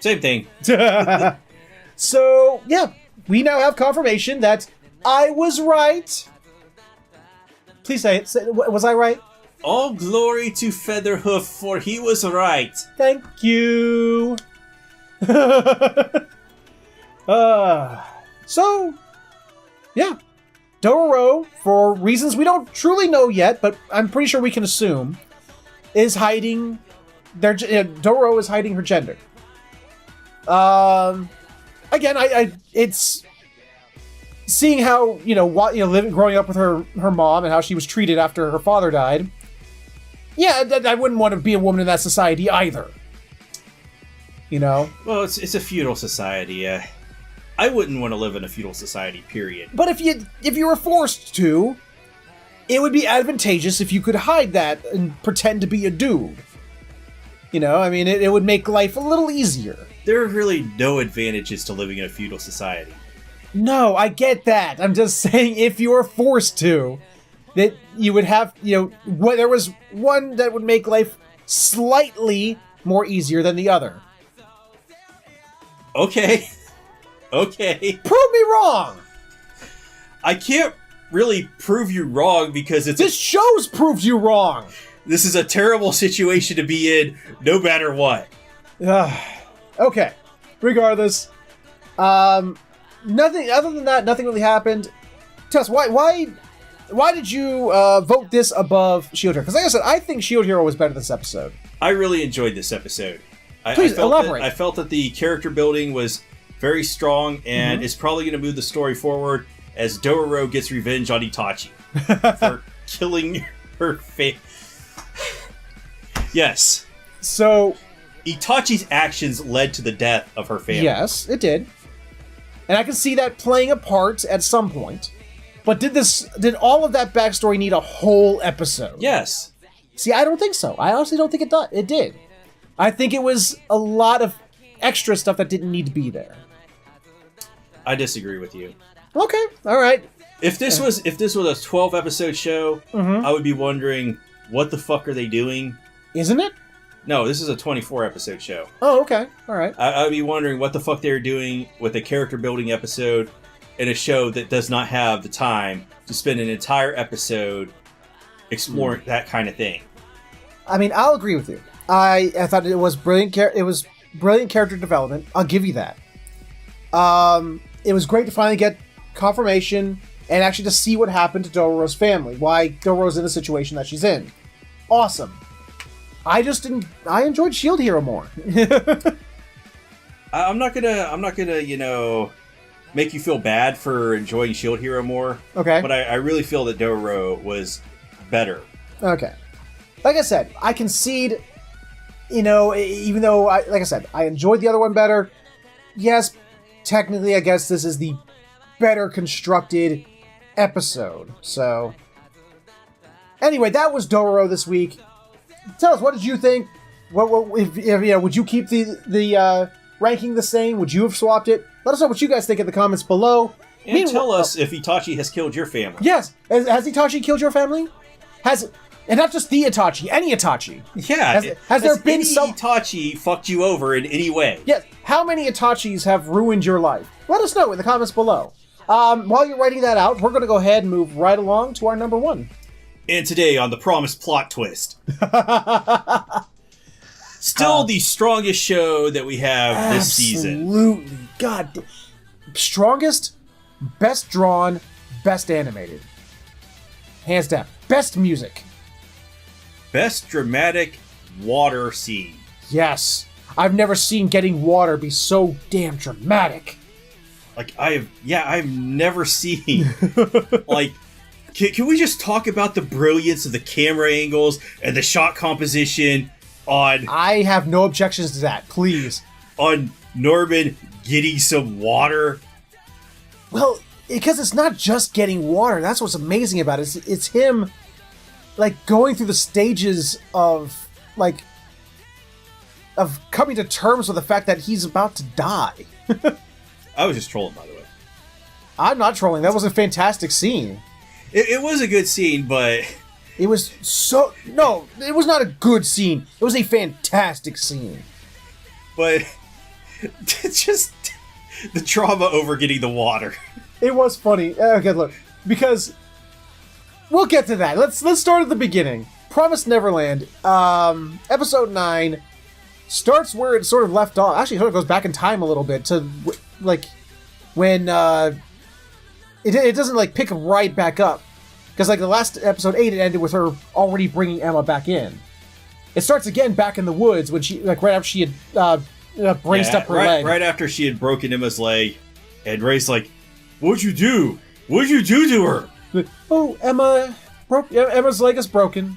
Same thing. So, yeah, we now have confirmation that I was right. Please say it. Was I right? All glory to Featherhoof, for he was right. Thank you. So, yeah. Dororo, for reasons we don't truly know yet, but I'm pretty sure we can assume, is hiding Dororo is hiding her gender. Again, it's seeing how growing up with her mom and how she was treated after her father died. Yeah, I wouldn't want to be a woman in that society either. Well, it's a feudal society. I wouldn't want to live in a feudal society, period. But if you were forced to, it would be advantageous if you could hide that and pretend to be a dude. It would make life a little easier. There are really no advantages to living in a feudal society. No, I get that. I'm just saying if you were forced to, that you would have, there was one that would make life slightly more easier than the other. Okay. Prove me wrong! I can't really prove you wrong because This show's proved you wrong! This is a terrible situation to be in, no matter what. Okay. Regardless, nothing other than that. Nothing really happened. Tess, why did you vote this above Shield Hero? Because like I said, I think Shield Hero was better this episode. I really enjoyed this episode. Please elaborate. I felt that the character building was very strong, and it's probably going to move the story forward as Dororo gets revenge on Itachi for killing her face. Yes. So Itachi's actions led to the death of her family. Yes, it did. And I can see that playing a part at some point. But did all of that backstory need a whole episode? Yes. See, I don't think so. I honestly don't think it did. I think it was a lot of extra stuff that didn't need to be there. I disagree with you. Okay, all right. If this was a 12-episode show, I would be wondering, what the fuck are they doing? Isn't it? No, this is a 24-episode show. Oh, okay. All right. I would be wondering what the fuck they were doing with a character-building episode in a show that does not have the time to spend an entire episode exploring that kind of thing. I mean, I'll agree with you. I thought it was brilliant. It was brilliant character development. I'll give you that. It was great to finally get confirmation and actually to see what happened to Dororo's family. Why Dororo's in the situation that she's in. Awesome. I enjoyed Shield Hero more. I'm not gonna, make you feel bad for enjoying Shield Hero more. Okay. But I really feel that Dororo was better. Okay. Like I said, I concede, even though, like I said, I enjoyed the other one better. Yes, technically, I guess this is the better constructed episode. So, anyway, that was Dororo this week. Tell us, what did you think? Would you keep the ranking the same? Would you have swapped it? Let us know what you guys think in the comments below. And tell us if Itachi has killed your family. Yes. Has Itachi killed your family? And not just the Itachi, any Itachi. Yeah. Has there been any Itachi fucked you over in any way? Yes. How many Itachis have ruined your life? Let us know in the comments below. While you're writing that out, we're going to go ahead and move right along to our number one. And today on the promised plot twist. Still the strongest show that we have this season. Absolutely. God. Strongest, best drawn, best animated. Hands down. Best music. Best dramatic water scene. Yes. I've never seen getting water be so damn dramatic. Like, I've never seen, can we just talk about the brilliance of the camera angles and the shot composition on... I have no objections to that, please. On Norman getting some water? Well, because it's not just getting water. That's what's amazing about it. It's him, going through the stages of coming to terms with the fact that he's about to die. I was just trolling, by the way. I'm not trolling. That was a fantastic scene. It was a good scene, but... It was so... No, it was not a good scene. It was a fantastic scene. But... just... the trauma over getting the water. It was funny. Okay, look. Because... We'll get to that. Let's start at the beginning. Promised Neverland, episode 9, starts where it sort of left off. Actually, it sort of goes back in time a little bit to, like, when, it doesn't, like, pick right back up. Because, like, the last episode 8, it ended with her already bringing Emma back in. It starts again back in the woods when she, like, right after she had, braced up her leg. Right after she had broken Emma's leg, and Ray's like, "What'd you do? What'd you do to her?" Oh, Emma's leg is broken.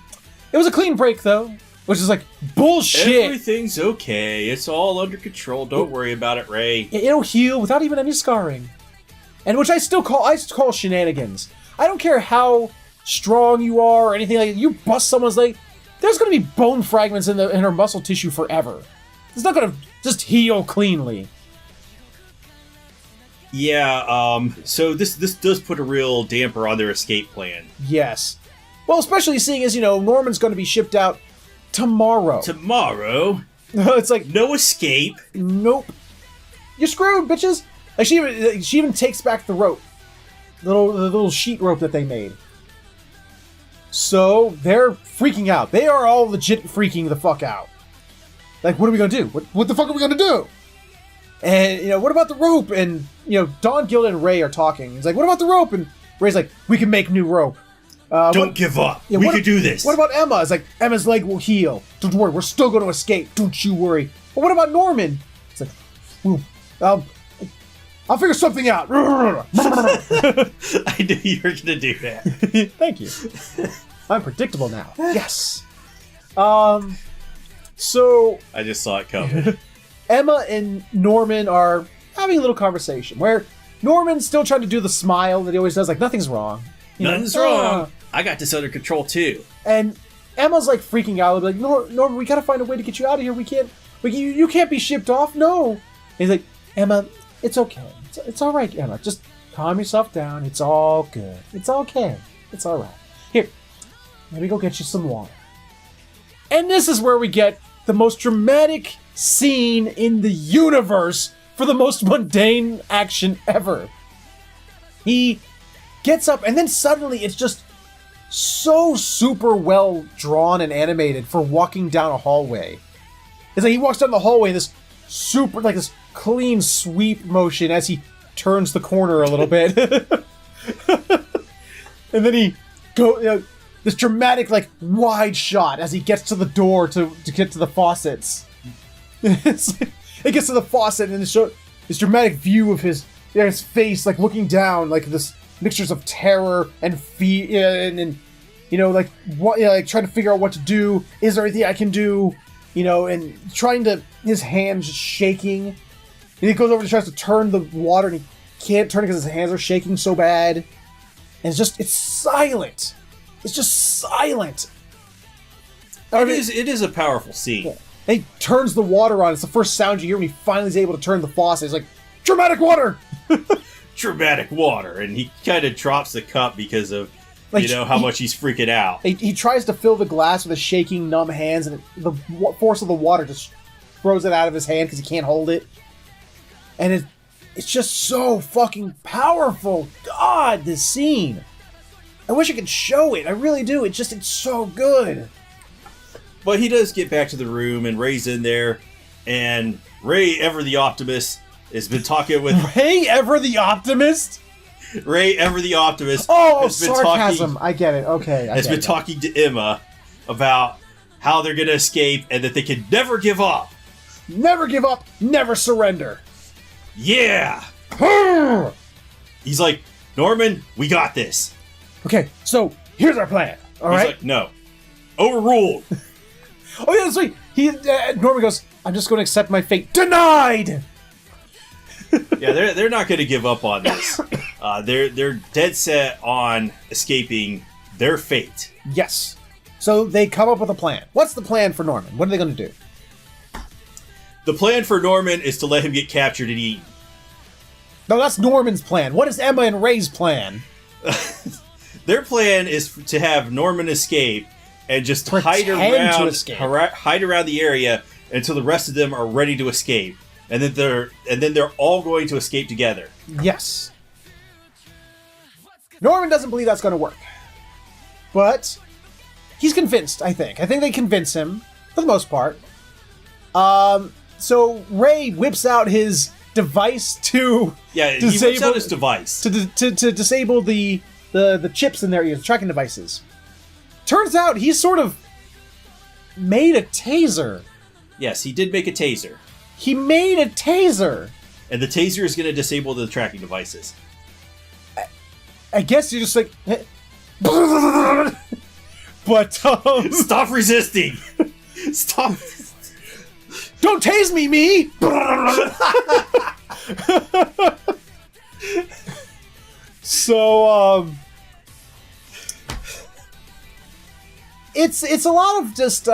It was a clean break, though. Which is like, bullshit! Everything's okay. It's all under control. Don't worry about it, Ray. It'll heal without even any scarring. And which I call shenanigans. I don't care how strong you are or anything like that. You bust someone's leg, there's going to be bone fragments in her muscle tissue forever. It's not going to just heal cleanly. Yeah, so this does put a real damper on their escape plan. Yes. Well, especially seeing as, Norman's going to be shipped out tomorrow. Tomorrow? It's like... No escape? Nope. You're screwed, bitches! Like, she even takes back the rope. The little sheet rope that they made. So, they're freaking out. They are all legit freaking the fuck out. Like, what are we gonna do? What the fuck are we gonna do? And, what about the rope? And, Dawn, Gilda, and Ray are talking. He's like, what about the rope? And Ray's like, we can make new rope. Don't give up. Yeah, we can do this. What about Emma? It's like, Emma's leg will heal. Don't worry, we're still going to escape. Don't you worry. But what about Norman? It's like, I'll figure something out. I knew you were going to do that. Thank you. I'm predictable now. Yes. So... I just saw it coming. Emma and Norman are having a little conversation where Norman's still trying to do the smile that he always does, like, nothing's wrong. Nothing's wrong. I got this under control, too. And Emma's, like, freaking out. Like, Norman, we gotta find a way to get you out of here. We can't... You can't be shipped off. No. And he's like, Emma, it's okay. It's all right, Emma. Just calm yourself down. It's all good. It's okay. It's all right. Here, let me go get you some water. And this is where we get the most dramatic scene in the universe for the most mundane action ever. He gets up, and then suddenly it's just so super well drawn and animated for walking down a hallway. It's like he walks down the hallway in this super, like this clean sweep motion as he turns the corner a little bit. And then he this dramatic, like, wide shot as he gets to the door to get to the faucets. He gets to the faucet and this dramatic view of his face, like, looking down, like, this mixtures of terror and fear, and like, like, trying to figure out what to do. Is there anything I can do? And his hands shaking. And he goes over and tries to turn the water, and he can't turn it because his hands are shaking so bad. And it's silent. It's just silent. It is a powerful scene. Yeah. And he turns the water on. It's the first sound you hear when he finally is able to turn the faucet. It's like, dramatic water! Dramatic water. And he kind of drops the cup because of, how much he's freaking out. He tries to fill the glass with his shaking, numb hands, and the force of the water just throws it out of his hand because he can't hold it. And it's just so fucking powerful. God, this scene. I wish I could show it. I really do. It's so good. But he does get back to the room, and Ray's in there, and Ray, ever the optimist, has been talking with... Ray, ever the optimist? Ray, ever the optimist. Oh, sarcasm. I get it. Okay. Has been talking to Emma about how they're going to escape and that they can never give up. Never give up. Never surrender. Yeah. He's like, Norman, we got this. Okay, so here's our plan. All right. He's like, no. Overruled. Oh, yeah, that's right. Norman goes, I'm just going to accept my fate. Denied! Yeah, they're not going to give up on this. They're dead set on escaping their fate. Yes. So they come up with a plan. What's the plan for Norman? What are they going to do? The plan for Norman is to let him get captured and eaten. No, that's Norman's plan. What is Emma and Ray's plan? Their plan is to have Norman escape and just hide around the area until the rest of them are ready to escape, and then they're all going to escape together. Yes. Norman doesn't believe that's going to work, but he's convinced, I think. I think they convince him, for the most part. So Ray whips out his device to he whips out his device. To disable the chips in their ears, the tracking devices. Turns out he sort of made a taser. Yes, he did make a taser. He made a taser. And the taser is going to disable the tracking devices. I guess you're just like... But, Stop resisting! Stop! Don't tase me! So, It's a lot of just,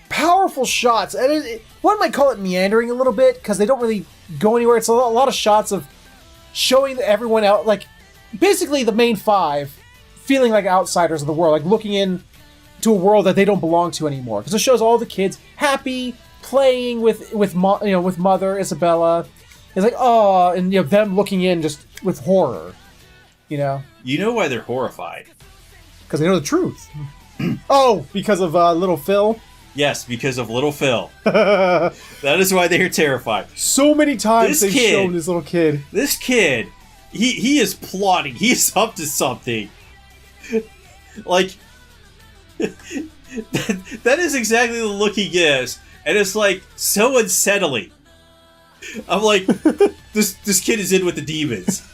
powerful shots. And one might call it meandering a little bit, because they don't really go anywhere. It's a lot of shots of showing everyone out, like, basically the main five feeling like outsiders of the world, like looking in to a world that they don't belong to anymore. Because it shows all the kids happy, playing with Mother, Isabella. It's like, oh, and them looking in just with horror, You know why they're horrified? Because they know the truth. Oh, because of little Phil? Yes, because of little Phil. That is why they're terrified. So many times they've shown this little kid. This kid, he is plotting. He's up to something. Like, that is exactly the look he gives. And it's like, so unsettling. I'm like, this kid is in with the demons.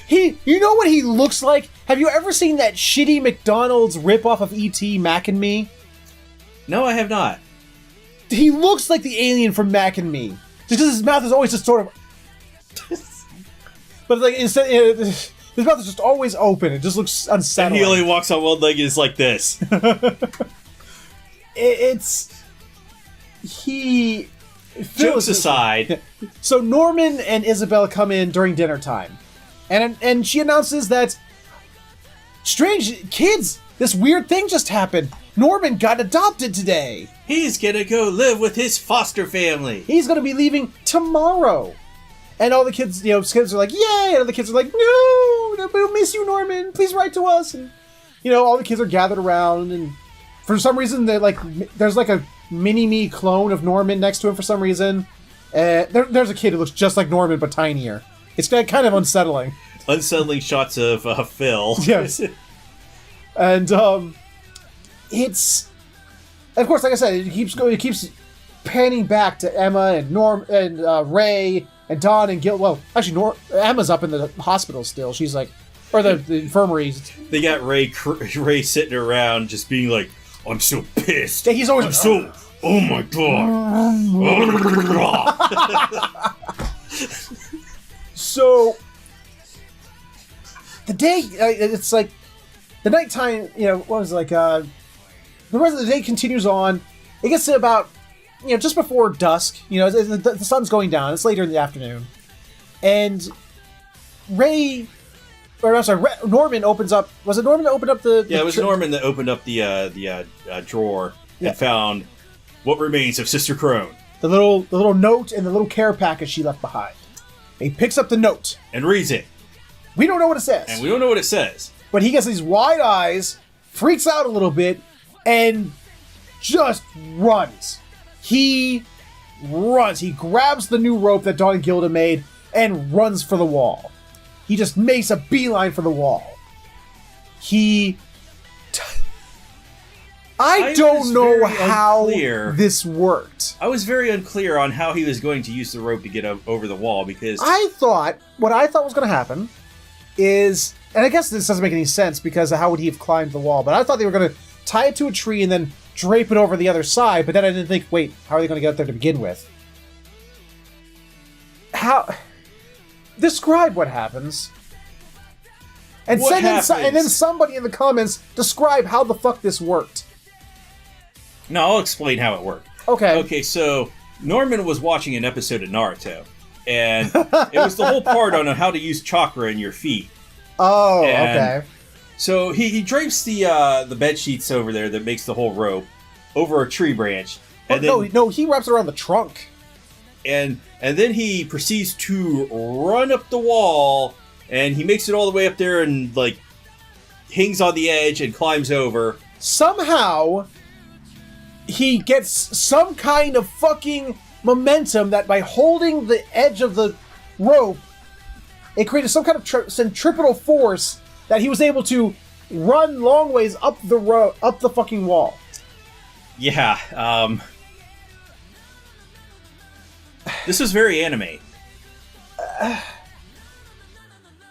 You know what he looks like? Have you ever seen that shitty McDonald's ripoff of E.T. Mac and Me? No, I have not. He looks like the alien from Mac and Me. Just because his mouth is always just sort of... But like, instead, his mouth is just always open. It just looks unsettling. And he only walks on one leg and is like this. Jokes aside. So Norman and Isabella come in during dinner time. And she announces that, strange kids, this weird thing just happened. Norman got adopted today. He's gonna go live with his foster family. He's gonna be leaving tomorrow. And all the kids, kids are like, yay! And all the kids are like, no, we'll miss you, Norman. Please write to us. And, all the kids are gathered around. And for some reason, there's like a mini-me clone of Norman next to him for some reason. There's a kid who looks just like Norman, but tinier. It's kind of unsettling. Unsettling shots of Phil. Yes. And, it's... Of course, like I said, it keeps panning back to Emma and Ray and Dawn and Gil. Well, actually, Emma's up in the hospital still. She's like... Or the infirmary. They got Ray sitting around just being like, I'm so pissed. Yeah, he's always... Oh my god. So, the day, it's like, the nighttime, what was it, like, the rest of the day continues on. It gets to about, just before dusk, the sun's going down. It's later in the afternoon. And Norman opens up, was it Norman that opened up the... Yeah, it was Norman that opened up the drawer and found what remains of Sister Crone. The little note and the little care package she left behind. He picks up the note. And reads it. We don't know what it says. But he gets these wide eyes, freaks out a little bit, and just runs. He runs. He grabs the new rope that Dawn and Gilda made and runs for the wall. He just makes a beeline for the wall. I don't know how this worked. I was very unclear on how he was going to use the rope to get over the wall, because... What I thought was going to happen is... And I guess this doesn't make any sense, because how would he have climbed the wall? But I thought they were going to tie it to a tree and then drape it over the other side, but then I didn't think, wait, how are they going to get up there to begin with? Describe what happens. And then somebody in the comments describe how the fuck this worked. No, I'll explain how it worked. Okay. Okay, so Norman was watching an episode of Naruto, and it was the whole part on how to use chakra in your feet. Oh, okay. So he drapes the bed sheets over there that makes the whole rope over a tree branch. And no, he wraps it around the trunk. And then he proceeds to run up the wall, and he makes it all the way up there in like hangs on the edge and climbs over. Somehow, he gets some kind of fucking momentum that by holding the edge of the rope, it created some kind of centripetal force that he was able to run long ways up the fucking wall. Yeah, this was very anime.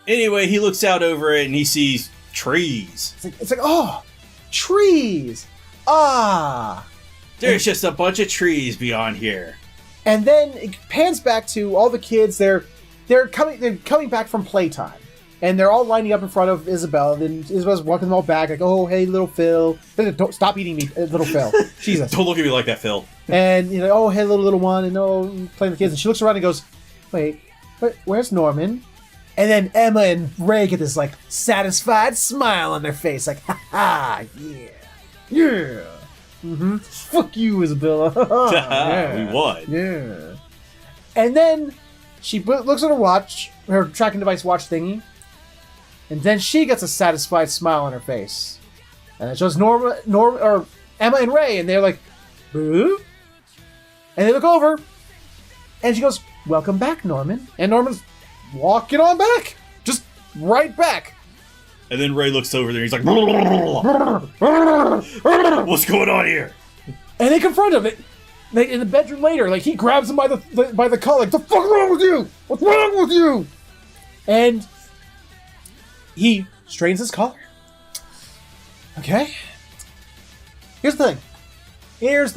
Anyway, he looks out over it and he sees trees. It's like, oh, trees. Ah. There's just a bunch of trees beyond here. And then it pans back to all the kids. They're coming back from playtime. And they're all lining up in front of Isabel. And then Isabel's walking them all back, like, oh, hey, little Phil. Don't stop eating me, little Phil. Jesus. Don't look at me like that, Phil. And, you know, oh, hey, little one. And, oh, playing with the kids. And she looks around and goes, wait, where's Norman? And then Emma and Ray get this, like, satisfied smile on their face. Like, ha-ha, yeah. Yeah. Mm-hmm. Fuck you, Isabella. Yeah. We won. Yeah. And then she looks at her watch, her tracking device watch thingy. And then she gets a satisfied smile on her face. And it shows Emma and Ray, and they're like, boo? And they look over, and she goes, welcome back, Norman. And Norman's walking on back. Just right back. And then Ray looks over there, and he's like, what's going on here? And they confront him. They in the bedroom later, like, he grabs him by the collar, like, the fuck wrong with you? What's wrong with you? And he straightens his collar. Okay? Here's the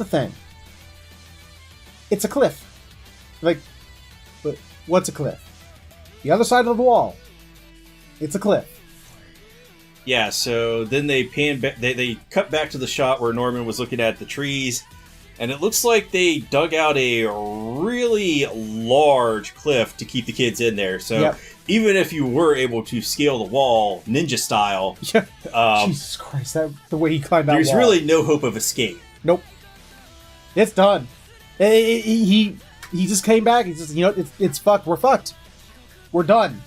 thing. It's a cliff. Like, but what's a cliff? The other side of the wall. It's a cliff. Yeah, so then they pan back, they cut back to the shot where Norman was looking at the trees, and it looks like they dug out a really large cliff to keep the kids in there. So yep. Even if you were able to scale the wall ninja style, yeah. Jesus Christ, the way he climbed that wall. There's really no hope of escape. Nope. It's done. He just came back. He's just, you know, it's fucked. We're fucked. We're done.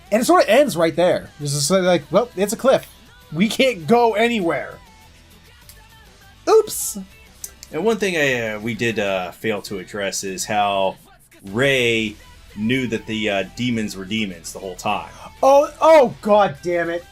And it sort of ends right there. It's just like, well, it's a cliff. We can't go anywhere. Oops. And one thing we did fail to address is how Ray knew that the demons were demons the whole time. Oh, god damn it.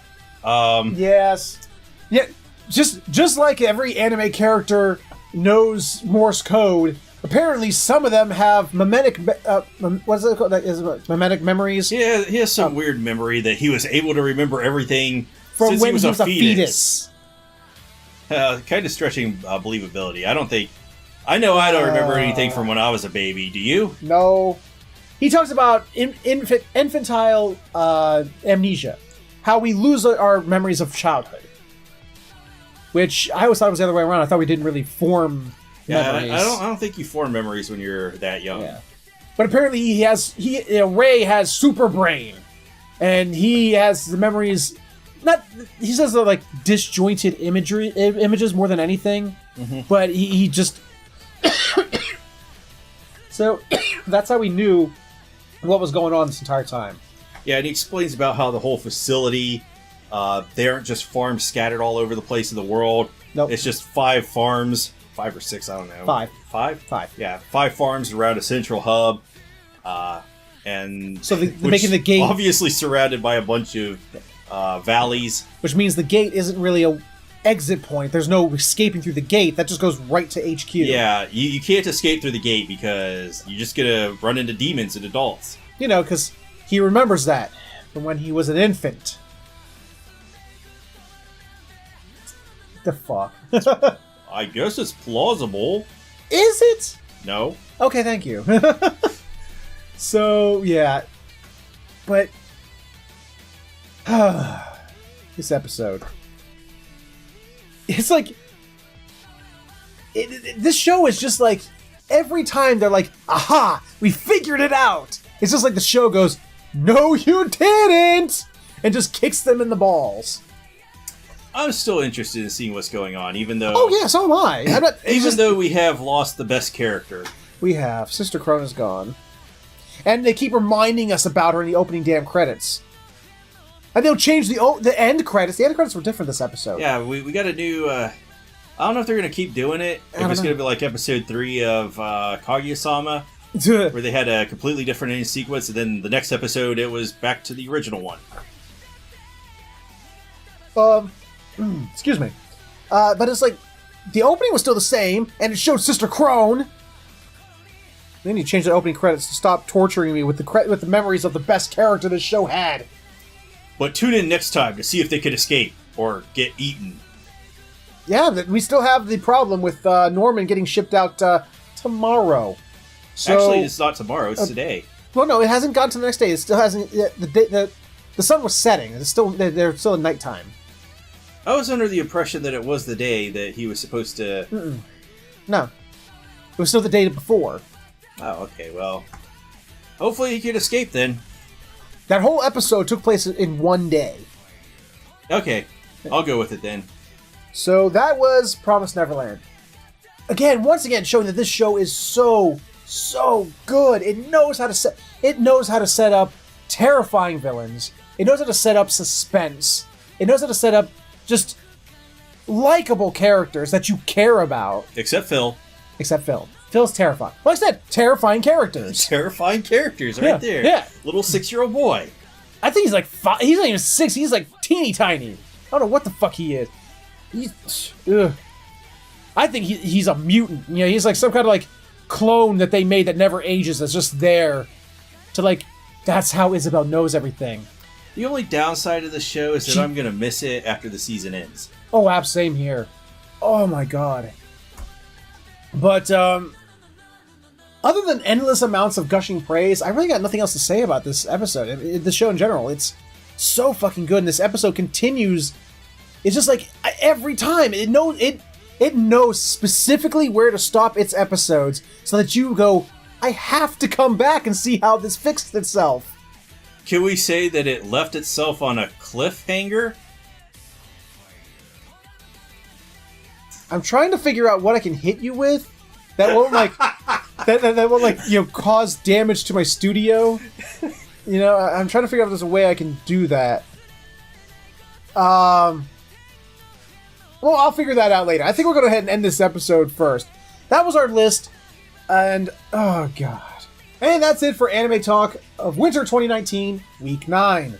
Yes. Yeah, just like every anime character knows Morse code, apparently some of them have mimetic, what is it called? Is it mimetic memories? Yeah, he has some weird memory that he was able to remember everything from since when he was a fetus. fetus. Kind of stretching believability. I know I don't remember anything from when I was a baby. Do you? No. He talks about infantile amnesia. How we lose our memories of childhood. Which I always thought it was the other way around. I thought we didn't really form memories. I don't think you form memories when you're that young. Yeah. But apparently Ray has super brain. And he has the memories, he says they're like disjointed images more than anything. Mm-hmm. But he just... So, that's how we knew what was going on this entire time. Yeah, and he explains about how the whole facility, they aren't just farms scattered all over the place in the world. Nope. It's just 5 farms, 5 or 6, I don't know. 5. 5? 5. Yeah, 5 farms around a central hub. And so they're making the gate... obviously surrounded by a bunch of valleys. Which means the gate isn't really a exit point. There's no escaping through the gate. That just goes right to HQ. Yeah, you can't escape through the gate because you're just gonna run into demons and adults. You know, because he remembers that from when he was an infant. The fuck? I guess it's plausible. Is it? No. Okay, thank you. So, yeah. But... this episode... It's like... this show is just like... Every time they're like, aha! We figured it out! It's just like the show goes, no you didn't! And just kicks them in the balls. I'm still interested in seeing what's going on, even though... Oh yeah, so am I. Even though we have lost the best character. We have. Sister Crona's gone. And they keep reminding us about her in the opening damn credits. And they'll change the end credits. The end credits were different this episode. Yeah, we got a new... I don't know if they're going to keep doing it. If it's going to be like episode 3 of Kaguya-sama, where they had a completely different ending sequence, and then the next episode it was back to the original one. Excuse me. But it's like, the opening was still the same, and it showed Sister Crone. Then you changed the opening credits to stop torturing me with the memories of the best character this show had. But tune in next time to see if they could escape or get eaten. Yeah, we still have the problem with Norman getting shipped out tomorrow. So, actually, it's not tomorrow; it's today. Well, no, it hasn't gotten to the next day. It still hasn't. The sun was setting. It's still they're still in nighttime. I was under the impression that it was the day that he was supposed to. No, it was still the day before. Oh, okay. Well, hopefully he could escape then. That whole episode took place in one day. Okay, I'll go with it then. So that was Promised Neverland. Once again, showing that this show is so good. It knows how to set up terrifying villains. It knows how to set up suspense. It knows how to set up just likable characters that you care about. Except Phil. Phil's terrifying. Like I said, terrifying characters. Terrifying characters right there. Yeah. Little 6-year-old boy. I think he's like 5. He's not even 6. He's like teeny tiny. I don't know what the fuck he is. I think he's a mutant. You know, he's like some kind of like clone that they made that never ages. That's just there to like. That's how Isabel knows everything. The only downside of the show is that I'm gonna miss it after the season ends. Oh, same here. Oh my god. But other than endless amounts of gushing praise, I really got nothing else to say about this episode. The show in general, it's so fucking good, and this episode continues. It's just like every time it knows specifically where to stop its episodes, so that you go, I have to come back and see how this fixed itself. Can we say that it left itself on a cliffhanger? I'm trying to figure out what I can hit you with that won't like that won't like cause damage to my studio. I'm trying to figure out if there's a way I can do that. Well, I'll figure that out later. I think we'll go ahead and end this episode first. That was our list, and oh god. And that's it for Anime Talk of Winter 2019, Week 9.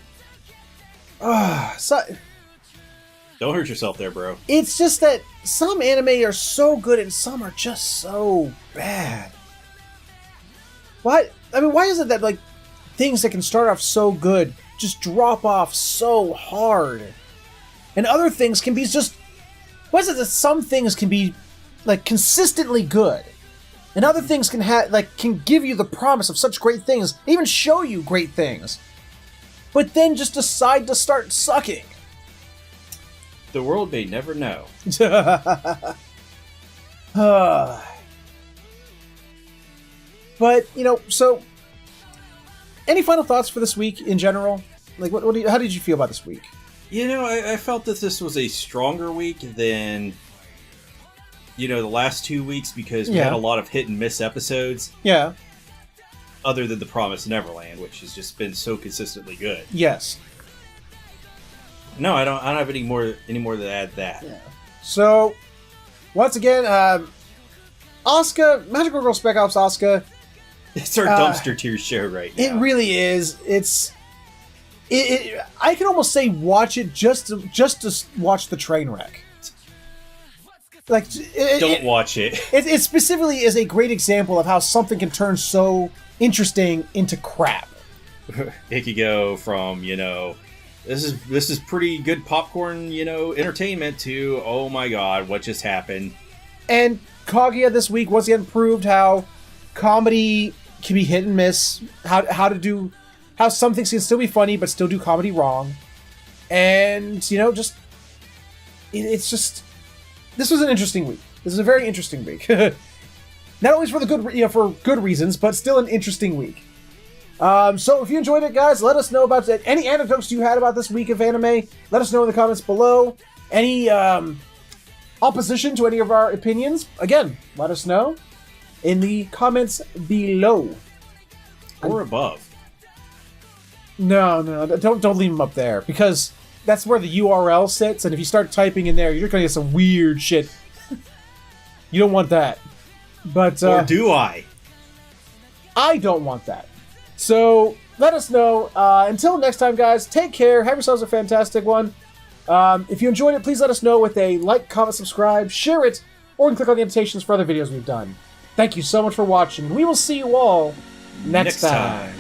Don't hurt yourself there, bro. It's just that some anime are so good and some are just so bad. Why is it that like things that can start off so good just drop off so hard? And other things can be just... Why is it that some things can be like consistently good? And other things can give you the promise of such great things, even show you great things, but then just decide to start sucking. The world may never know. But so any final thoughts for this week in general? Like, how did you feel about this week? I felt that this was a stronger week than the last 2 weeks, because we had a lot of hit and miss episodes. Yeah. Other than The Promised Neverland, which has just been so consistently good. Yes. No, I don't have any more to add to that. Yeah. So, once again, Asuka, Magical Girl Spec Ops Asuka. It's our dumpster tier show right now. It really is. I can almost say watch it just to watch the train wreck. Like, don't watch it. It specifically is a great example of how something can turn so interesting into crap. It could go from this is pretty good popcorn entertainment to, oh my god, what just happened? And Kaguya this week once again proved how comedy can be hit and miss. How some things can still be funny but still do comedy wrong. And it's just. This was an interesting week. This is a very interesting week. Not only for the good, for good reasons, but still an interesting week. So if you enjoyed it, guys, let us know about any anecdotes you had about this week of anime. Let us know in the comments below. Any opposition to any of our opinions, again, let us know in the comments below. Or above. No, don't leave them up there, because that's where the URL sits, and if you start typing in there, you're gonna get some weird shit. You don't want that. But or do I? I don't want that. So let us know. Until next time, guys, take care. Have yourselves a fantastic one. If you enjoyed it, please let us know with a like, comment, subscribe, share it, or you can click on the invitations for other videos we've done. Thank you so much for watching. We will see you all next time.